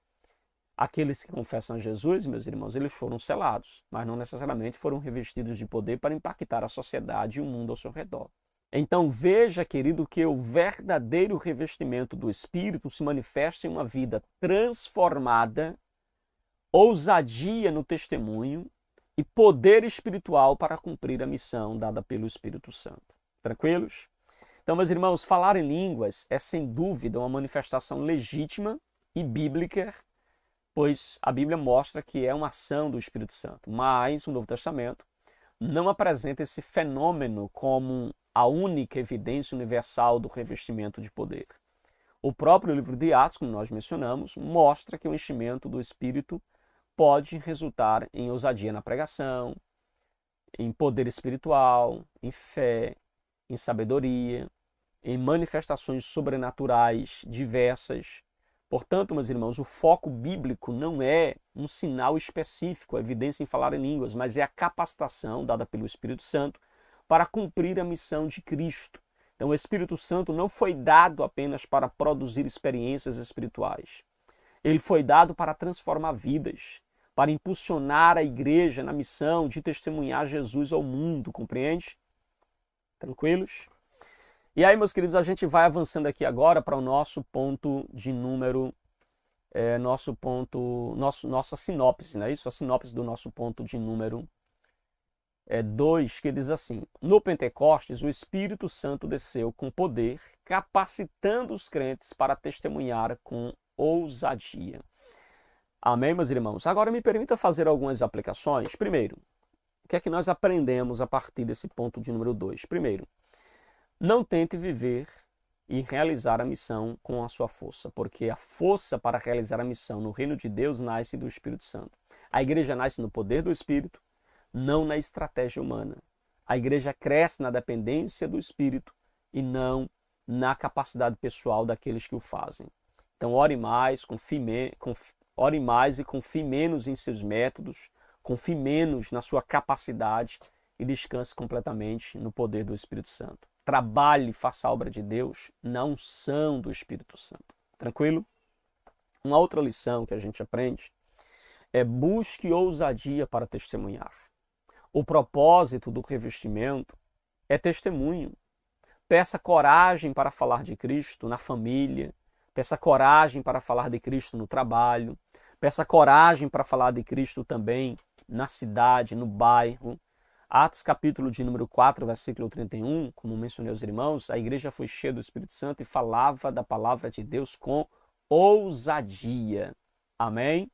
Aqueles que confessam a Jesus, meus irmãos, eles foram selados, mas não necessariamente foram revestidos de poder para impactar a sociedade e o mundo ao seu redor. Então veja, querido, que o verdadeiro revestimento do Espírito se manifesta em uma vida transformada, ousadia no testemunho e poder espiritual para cumprir a missão dada pelo Espírito Santo. Tranquilos? Então, meus irmãos, falar em línguas é sem dúvida uma manifestação legítima e bíblica, pois a Bíblia mostra que é uma ação do Espírito Santo. Mas o Novo Testamento não apresenta esse fenômeno como a única evidência universal do revestimento de poder. O próprio livro de Atos, como nós mencionamos, mostra que o enchimento do Espírito pode resultar em ousadia na pregação, em poder espiritual, em fé, em sabedoria, em manifestações sobrenaturais diversas. Portanto, meus irmãos, o foco bíblico não é um sinal específico, a evidência em falar em línguas, mas é a capacitação dada pelo Espírito Santo para cumprir a missão de Cristo. Então, o Espírito Santo não foi dado apenas para produzir experiências espirituais. Ele foi dado para transformar vidas, para impulsionar a igreja na missão de testemunhar Jesus ao mundo, compreende? Tranquilos? E aí, meus queridos, a gente vai avançando aqui agora para o nosso ponto de número, nossa sinopse, não é isso? A sinopse do nosso ponto de número 2, que diz assim: no Pentecostes, o Espírito Santo desceu com poder, capacitando os crentes para testemunhar com ousadia. Amém, meus irmãos? Agora me permita fazer algumas aplicações. Primeiro, o que é que nós aprendemos a partir desse ponto de número 2? Primeiro, não tente viver e realizar a missão com a sua força, porque a força para realizar a missão no reino de Deus nasce do Espírito Santo. A igreja nasce no poder do Espírito, não na estratégia humana. A igreja cresce na dependência do Espírito e não na capacidade pessoal daqueles que o fazem. Então, ore mais e confie menos em seus métodos, confie menos na sua capacidade e descanse completamente no poder do Espírito Santo. Trabalhe e faça a obra de Deus na unção do Espírito Santo. Tranquilo? Uma outra lição que a gente aprende é: busque ousadia para testemunhar. O propósito do revestimento é testemunho. Peça coragem para falar de Cristo na família, peça coragem para falar de Cristo no trabalho, peça coragem para falar de Cristo também na cidade, no bairro. Atos capítulo de número 4, versículo 31, como mencionei aos irmãos, a igreja foi cheia do Espírito Santo e falava da palavra de Deus com ousadia. Amém?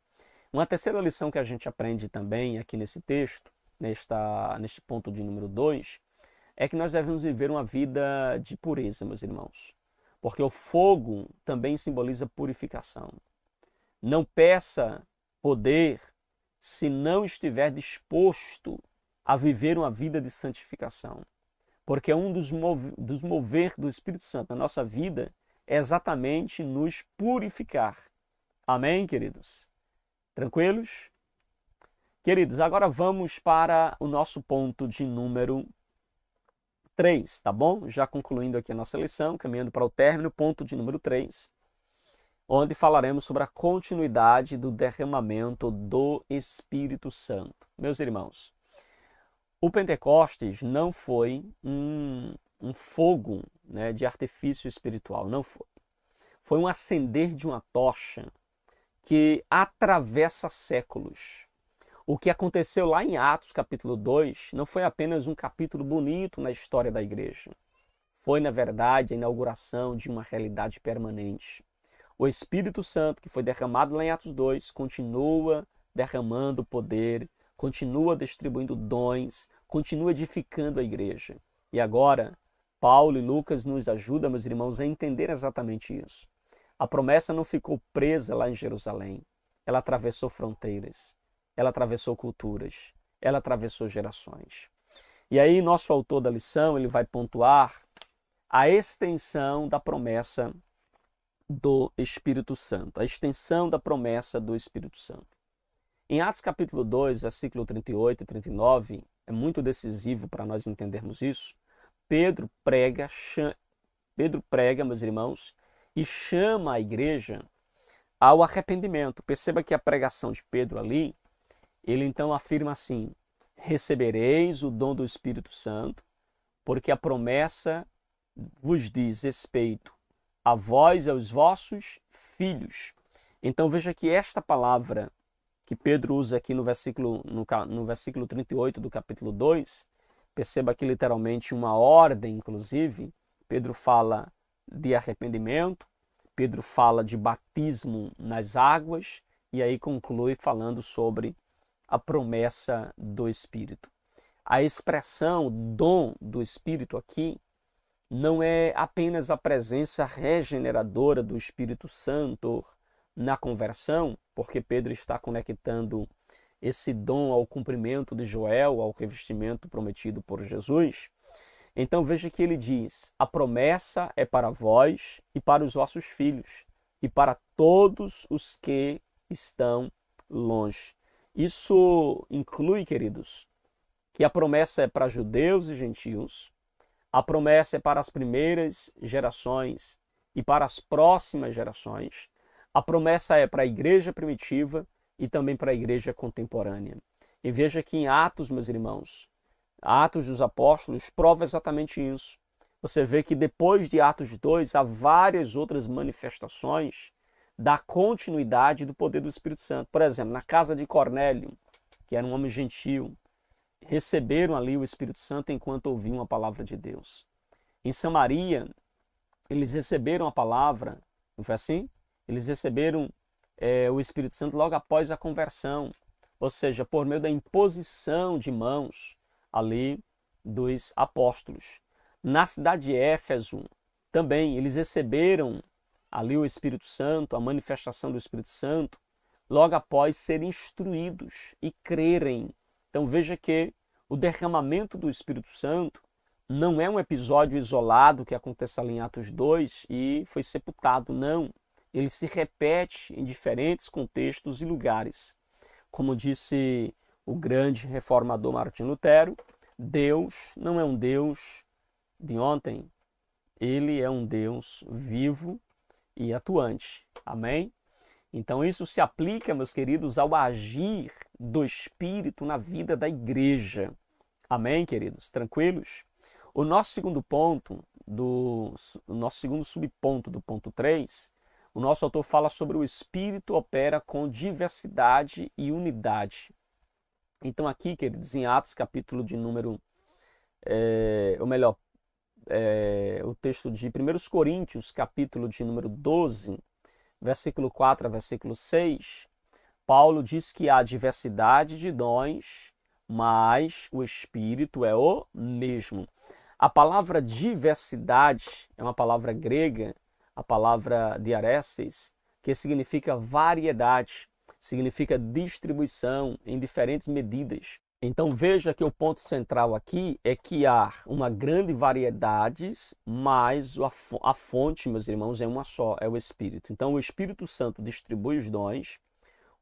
Uma terceira lição que a gente aprende também aqui nesse texto, neste ponto de número 2, é que nós devemos viver uma vida de pureza, meus irmãos. Porque o fogo também simboliza purificação. Não peça poder se não estiver disposto a viver uma vida de santificação. Porque um dos mover do Espírito Santo na nossa vida é exatamente nos purificar. Amém, queridos? Tranquilos? Queridos, agora vamos para o nosso ponto de número 3, tá bom? Já concluindo aqui a nossa lição, caminhando para o término, ponto de número 3, onde falaremos sobre a continuidade do derramamento do Espírito Santo. Meus irmãos, o Pentecostes não foi um fogo, né, de artifício espiritual, não foi. Foi um acender de uma tocha que atravessa séculos. O que aconteceu lá em Atos capítulo 2 não foi apenas um capítulo bonito na história da igreja. Foi, na verdade, a inauguração de uma realidade permanente. O Espírito Santo, que foi derramado lá em Atos 2, continua derramando poder, continua distribuindo dons, continua edificando a igreja. E agora, Paulo e Lucas nos ajudam, meus irmãos, a entender exatamente isso. A promessa não ficou presa lá em Jerusalém. Ela atravessou fronteiras, ela atravessou culturas, ela atravessou gerações. E aí, nosso autor da lição, ele vai pontuar a extensão da promessa do Espírito Santo, a extensão da promessa do Espírito Santo. Em Atos capítulo 2, versículo 38 e 39, é muito decisivo para nós entendermos isso. Pedro prega, meus irmãos, e chama a igreja ao arrependimento. Perceba que a pregação de Pedro ali, ele então afirma assim: recebereis o dom do Espírito Santo, porque a promessa vos diz respeito a vós e aos vossos filhos. Então veja que esta palavra que Pedro usa aqui no versículo 38 do capítulo 2, perceba que literalmente uma ordem, inclusive. Pedro fala de arrependimento, Pedro fala de batismo nas águas, e aí conclui falando sobre a promessa do Espírito. A expressão dom do Espírito aqui não é apenas a presença regeneradora do Espírito Santo na conversão, porque Pedro está conectando esse dom ao cumprimento de Joel, ao revestimento prometido por Jesus. Então veja que ele diz: a promessa é para vós e para os vossos filhos. e para todos os que estão longe. Isso inclui, queridos, que a promessa é para judeus e gentios, a promessa é para as primeiras gerações e para as próximas gerações. A promessa é para a igreja primitiva e também para a igreja contemporânea. E veja que em Atos, meus irmãos, Atos dos Apóstolos prova exatamente isso. Você vê que depois de Atos 2 há várias outras manifestações da continuidade do poder do Espírito Santo. Por exemplo, na casa de Cornélio, que era um homem gentil, receberam ali o Espírito Santo enquanto ouviam a palavra de Deus. Em Samaria, eles receberam a palavra, não foi assim? Eles receberam o Espírito Santo logo após a conversão, ou seja, por meio da imposição de mãos ali dos apóstolos. Na cidade de Éfeso, também, eles receberam ali o Espírito Santo, a manifestação do Espírito Santo, logo após serem instruídos e crerem. Então veja que o derramamento do Espírito Santo não é um episódio isolado que acontece ali em Atos 2 e foi sepultado, não. Ele se repete em diferentes contextos e lugares. Como disse o grande reformador Martim Lutero, Deus não é um Deus de ontem, ele é um Deus vivo e atuante. Amém? Então isso se aplica, meus queridos, ao agir do Espírito na vida da igreja. Amém, queridos? Tranquilos? O nosso segundo ponto, o nosso segundo subponto do ponto 3, o nosso autor fala sobre o Espírito opera com diversidade e unidade. Então aqui, queridos, em Atos capítulo de número, o texto de 1 Coríntios, capítulo de número 12, versículo 4 a versículo 6, Paulo diz que há diversidade de dons, mas o Espírito é o mesmo. A palavra diversidade é uma palavra grega, a palavra diareses, que significa variedade, significa distribuição em diferentes medidas. Então veja que o ponto central aqui é que há uma grande variedade, mas a fonte, meus irmãos, é uma só, é o Espírito. Então o Espírito Santo distribui os dons,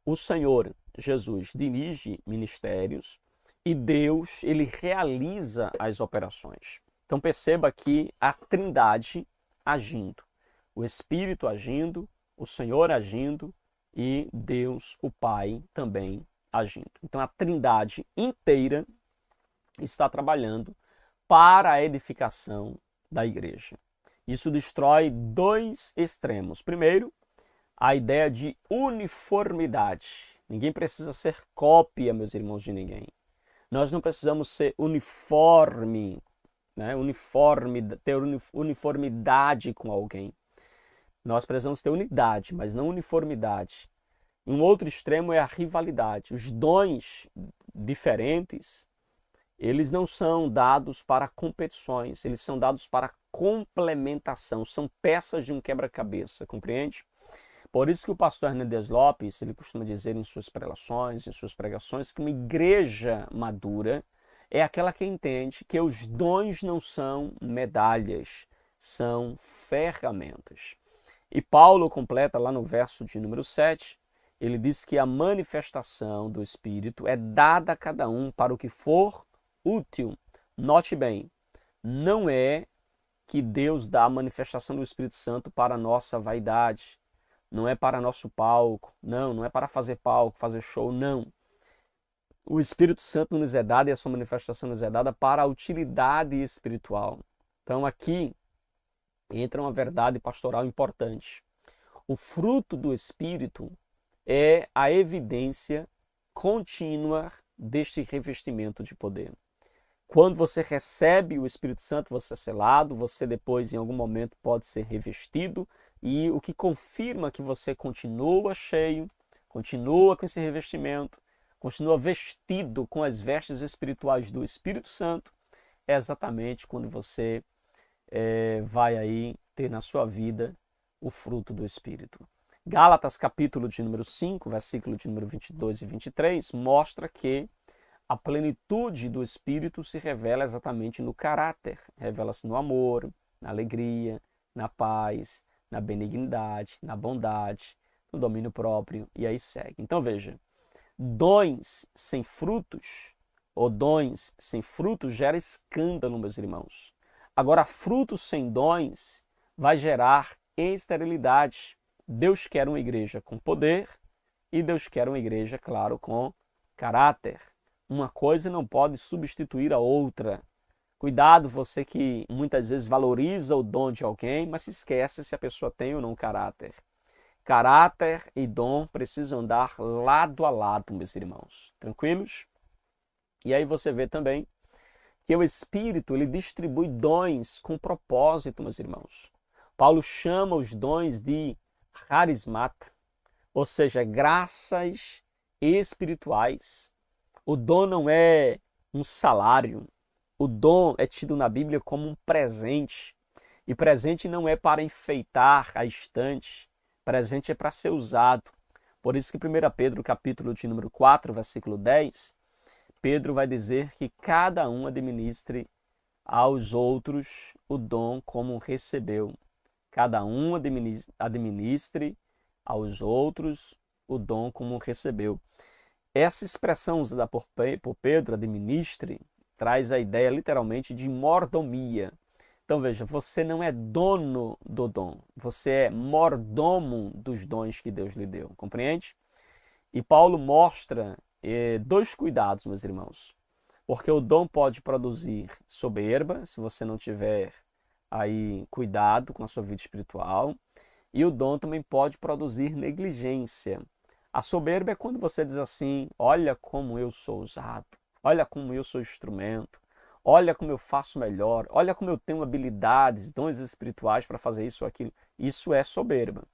o Senhor Jesus dirige ministérios e Deus, ele realiza as operações. Então perceba aqui a Trindade agindo, o Espírito agindo, o Senhor agindo e Deus, o Pai, também agindo. Então a Trindade inteira está trabalhando para a edificação da igreja. Isso destrói dois extremos. Primeiro, a ideia de uniformidade. Ninguém precisa ser cópia, meus irmãos, de ninguém. Nós não precisamos ser uniforme, né? Ter uniformidade com alguém. Nós precisamos ter unidade, mas não uniformidade. Um outro extremo é a rivalidade. Os dons diferentes, eles não são dados para competições, eles são dados para complementação, são peças de um quebra-cabeça, compreende? Por isso que o pastor Hernandes Lopes, ele costuma dizer em suas prelações, em suas pregações, que uma igreja madura é aquela que entende que os dons não são medalhas, são ferramentas. E Paulo completa lá no verso de número 7, ele diz que a manifestação do Espírito é dada a cada um para o que for útil. Note bem, não é que Deus dá a manifestação do Espírito Santo para a nossa vaidade, não é para nosso palco, não é para fazer palco, fazer show, não. O Espírito Santo nos é dado e a sua manifestação nos é dada para a utilidade espiritual. Então aqui entra uma verdade pastoral importante. O fruto do Espírito é a evidência contínua deste revestimento de poder. Quando você recebe o Espírito Santo, você é selado, você depois, em algum momento, pode ser revestido, e o que confirma que você continua cheio, continua com esse revestimento, continua vestido com as vestes espirituais do Espírito Santo, é exatamente quando você vai aí ter na sua vida o fruto do Espírito. Gálatas capítulo de número 5, versículo de número 22 e 23, mostra que a plenitude do Espírito se revela exatamente no caráter, revela-se no amor, na alegria, na paz, na benignidade, na bondade, no domínio próprio, e aí segue. Então veja, dons sem frutos, ou dons sem frutos gera escândalo, meus irmãos. Agora, frutos sem dons vai gerar esterilidade. Deus quer uma igreja com poder e Deus quer uma igreja, claro, com caráter. Uma coisa não pode substituir a outra. Cuidado, você que muitas vezes valoriza o dom de alguém, mas se esquece se a pessoa tem ou não caráter. Caráter e dom precisam andar lado a lado, meus irmãos. Tranquilos? E aí você vê também que o Espírito ele distribui dons com propósito, meus irmãos. Paulo chama os dons de carismata, ou seja, graças espirituais. O dom não é um salário. O dom é tido na Bíblia como um presente. E presente não é para enfeitar a estante. Presente é para ser usado. Por isso que 1 Pedro, capítulo de número 4, versículo 10, Pedro vai dizer que cada um administre aos outros o dom como recebeu. Cada um administre aos outros o dom como recebeu. Essa expressão usada por Pedro, administre, traz a ideia literalmente de mordomia. Então veja, você não é dono do dom, você é mordomo dos dons que Deus lhe deu, compreende? E Paulo mostra dois cuidados, meus irmãos, porque o dom pode produzir soberba, se você não tiver aí cuidado com a sua vida espiritual, e o dom também pode produzir negligência. A soberba é quando você diz assim, olha como eu sou usado, olha como eu sou instrumento, olha como eu faço melhor, olha como eu tenho habilidades, dons espirituais para fazer isso ou aquilo. Isso é soberba.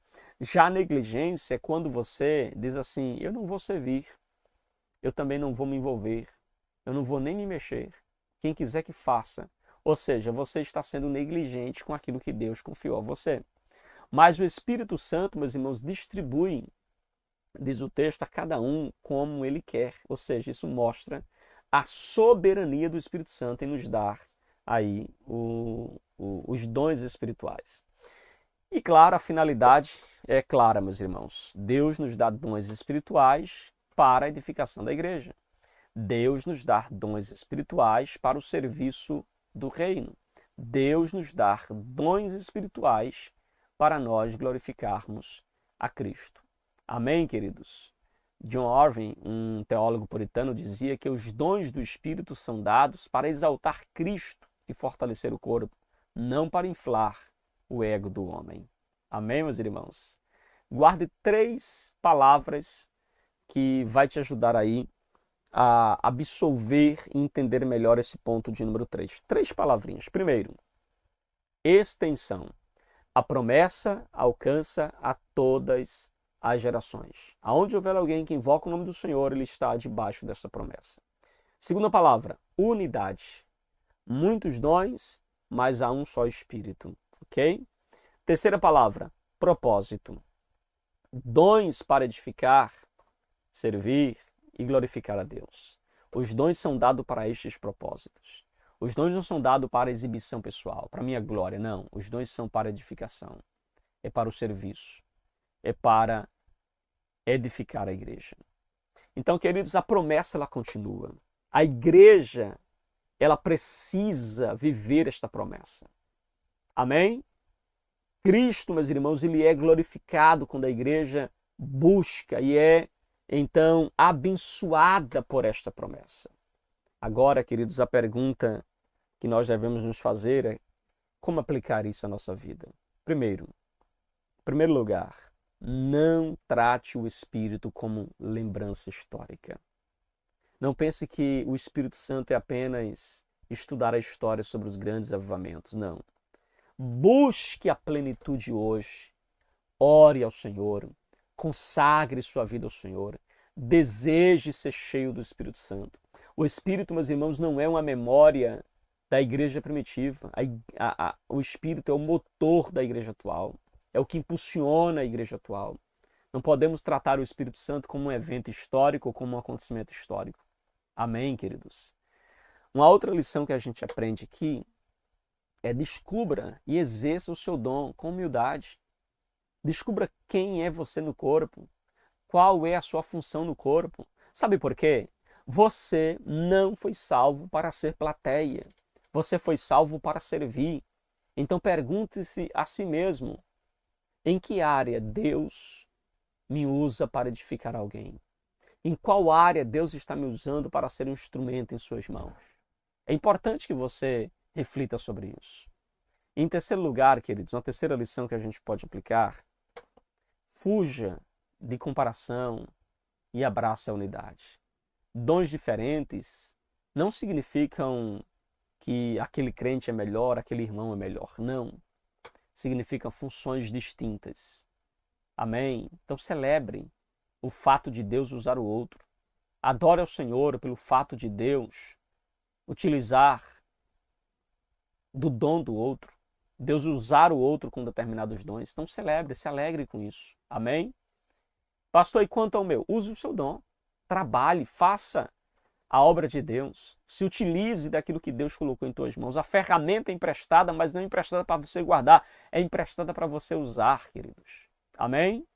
Já a negligência é quando você diz assim, eu não vou servir, eu também não vou me envolver, eu não vou nem me mexer, quem quiser que faça. Ou seja, você está sendo negligente com aquilo que Deus confiou a você. Mas o Espírito Santo, meus irmãos, distribui, diz o texto, a cada um como ele quer. Ou seja, isso mostra a soberania do Espírito Santo em nos dar aí os dons espirituais. E claro, a finalidade é clara, meus irmãos. Deus nos dá dons espirituais para a edificação da igreja. Deus nos dá dons espirituais para o serviço do reino. Deus nos dá dons espirituais para nós glorificarmos a Cristo. Amém, queridos? John Orvin, um teólogo puritano, dizia que os dons do Espírito são dados para exaltar Cristo e fortalecer o corpo, não para inflar o ego do homem. Amém, meus irmãos? Guarde 3 palavras que vai te ajudar aí a absolver e entender melhor esse ponto de número 3. 3 palavrinhas. Primeiro, extensão. A promessa alcança a todas as gerações. Aonde houver alguém que invoca o nome do Senhor, ele está debaixo dessa promessa. Segunda palavra, unidade. Muitos dons, mas há um só Espírito. Ok? Terceira palavra, propósito. Dons para edificar, servir e glorificar a Deus. Os dons são dados para estes propósitos. Os dons não são dados para exibição pessoal, para minha glória, não. Os dons são para edificação. É para o serviço. É para edificar a igreja. Então, queridos, a promessa ela continua. A igreja, ela precisa viver esta promessa. Amém? Cristo, meus irmãos, ele é glorificado quando a igreja busca e é, então, abençoada por esta promessa. Agora, queridos, a pergunta que nós devemos nos fazer é como aplicar isso à nossa vida. Primeiro, em primeiro lugar, não trate o Espírito como lembrança histórica. Não pense que o Espírito Santo é apenas estudar a história sobre os grandes avivamentos. Não. Busque a plenitude hoje. Ore ao Senhor. Consagre sua vida ao Senhor. Deseje ser cheio do Espírito Santo. O Espírito, meus irmãos, não é uma memória da igreja primitiva. O Espírito é o motor da igreja atual. É o que impulsiona a igreja atual. Não podemos tratar o Espírito Santo como um evento histórico ou como um acontecimento histórico. Amém, queridos? Uma outra lição que a gente aprende aqui é descubra e exerça o seu dom com humildade. Descubra quem é você no corpo. Qual é a sua função no corpo. Sabe por quê? Você não foi salvo para ser plateia. Você foi salvo para servir. Então pergunte-se a si mesmo, em que área Deus me usa para edificar alguém? Em qual área Deus está me usando para ser um instrumento em suas mãos? É importante que você reflita sobre isso. Em terceiro lugar, queridos, uma terceira lição que a gente pode aplicar, fuja de comparação e abrace a unidade. Dons diferentes não significam que aquele crente é melhor, aquele irmão é melhor. Não. Significam funções distintas. Amém? Então celebre o fato de Deus usar o outro. Adore ao Senhor pelo fato de Deus utilizar do dom do outro. Deus usar o outro com determinados dons. Então celebre, se alegre com isso. Amém? Pastor, e quanto ao meu? Use o seu dom. Trabalhe, faça a obra de Deus. Se utilize daquilo que Deus colocou em tuas mãos. A ferramenta é emprestada, mas não é emprestada para você guardar. É emprestada para você usar, queridos. Amém?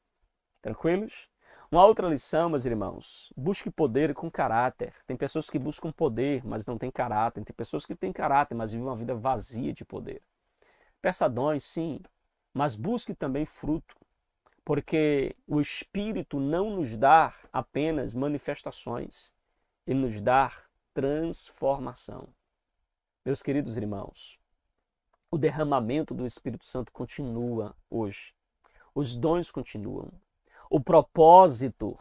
Tranquilos? Uma outra lição, meus irmãos. Busque poder com caráter. Tem pessoas que buscam poder, mas não têm caráter. Tem pessoas que têm caráter, mas vivem uma vida vazia de poder. Peça dons, sim, mas busque também fruto. Porque o Espírito não nos dá apenas manifestações, ele nos dá transformação. Meus queridos irmãos, o derramamento do Espírito Santo continua hoje. Os dons continuam. O propósito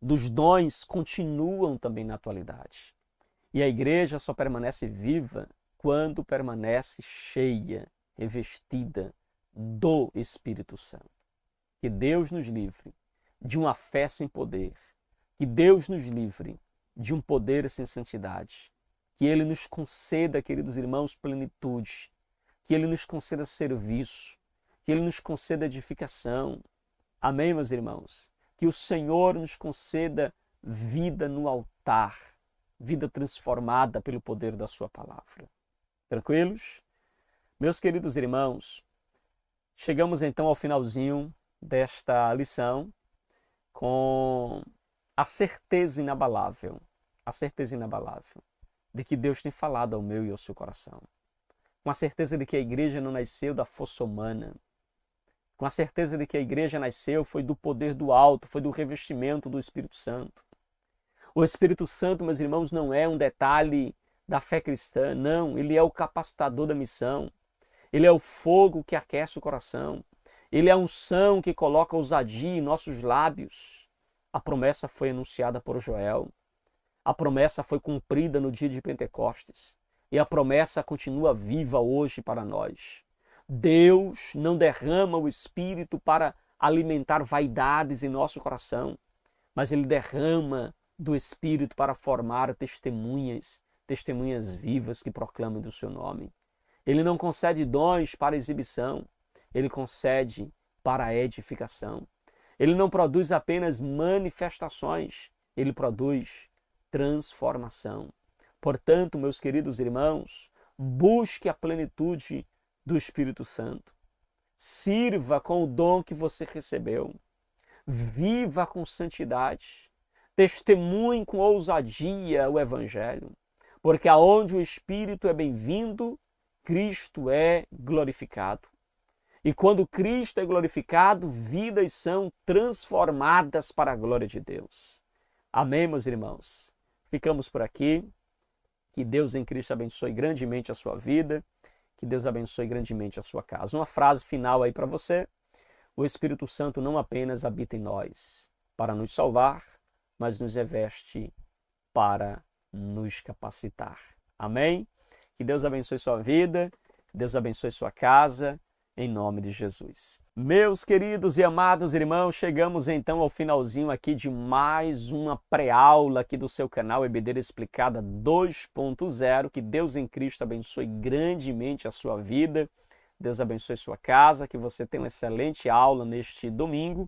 dos dons continuam também na atualidade. E a igreja só permanece viva quando permanece cheia, revestida do Espírito Santo. Que Deus nos livre de uma fé sem poder. Que Deus nos livre de um poder sem santidade. Que Ele nos conceda, queridos irmãos, plenitude. Que Ele nos conceda serviço. Que Ele nos conceda edificação. Amém, meus irmãos? Que o Senhor nos conceda vida no altar. Vida transformada pelo poder da sua palavra. Tranquilos? Meus queridos irmãos, chegamos então ao finalzinho desta lição com a certeza inabalável de que Deus tem falado ao meu e ao seu coração. Com a certeza de que a igreja não nasceu da força humana. Com a certeza de que a igreja nasceu foi do poder do alto, foi do revestimento do Espírito Santo. O Espírito Santo, meus irmãos, não é um detalhe da fé cristã, não. Ele é o capacitador da missão. Ele é o fogo que aquece o coração. Ele é a unção que coloca ousadia em nossos lábios. A promessa foi anunciada por Joel. A promessa foi cumprida no dia de Pentecostes. E a promessa continua viva hoje para nós. Deus não derrama o Espírito para alimentar vaidades em nosso coração, mas Ele derrama do Espírito para formar testemunhas vivas que proclamem do seu nome. Ele não concede dons para exibição, Ele concede para a edificação. Ele não produz apenas manifestações, Ele produz transformação. Portanto, meus queridos irmãos, busque a plenitude do Espírito Santo. Sirva com o dom que você recebeu. Viva com santidade. Testemunhe com ousadia o Evangelho. Porque aonde o Espírito é bem-vindo, Cristo é glorificado. E quando Cristo é glorificado, vidas são transformadas para a glória de Deus. Amém, meus irmãos? Ficamos por aqui. Que Deus em Cristo abençoe grandemente a sua vida. Que Deus abençoe grandemente a sua casa. Uma frase final aí para você. O Espírito Santo não apenas habita em nós para nos salvar, mas nos reveste para nos capacitar. Amém? Que Deus abençoe sua vida, que Deus abençoe sua casa, em nome de Jesus. Meus queridos e amados irmãos, chegamos então ao finalzinho aqui de mais uma pré-aula aqui do seu canal EBD Explicada 2.0. Que Deus em Cristo abençoe grandemente a sua vida, Deus abençoe sua casa, que você tenha uma excelente aula neste domingo,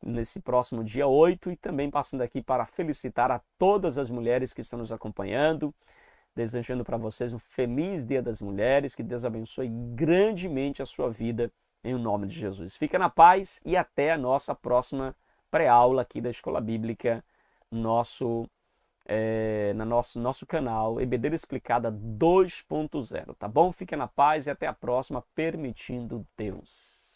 nesse próximo dia 8, e também passando aqui para felicitar a todas as mulheres que estão nos acompanhando, desejando para vocês um feliz Dia das Mulheres, que Deus abençoe grandemente a sua vida, em nome de Jesus. Fica na paz e até a nossa próxima pré-aula aqui da Escola Bíblica, nosso nosso canal EBD Explicada 2.0, tá bom? Fica na paz e até a próxima, permitindo Deus.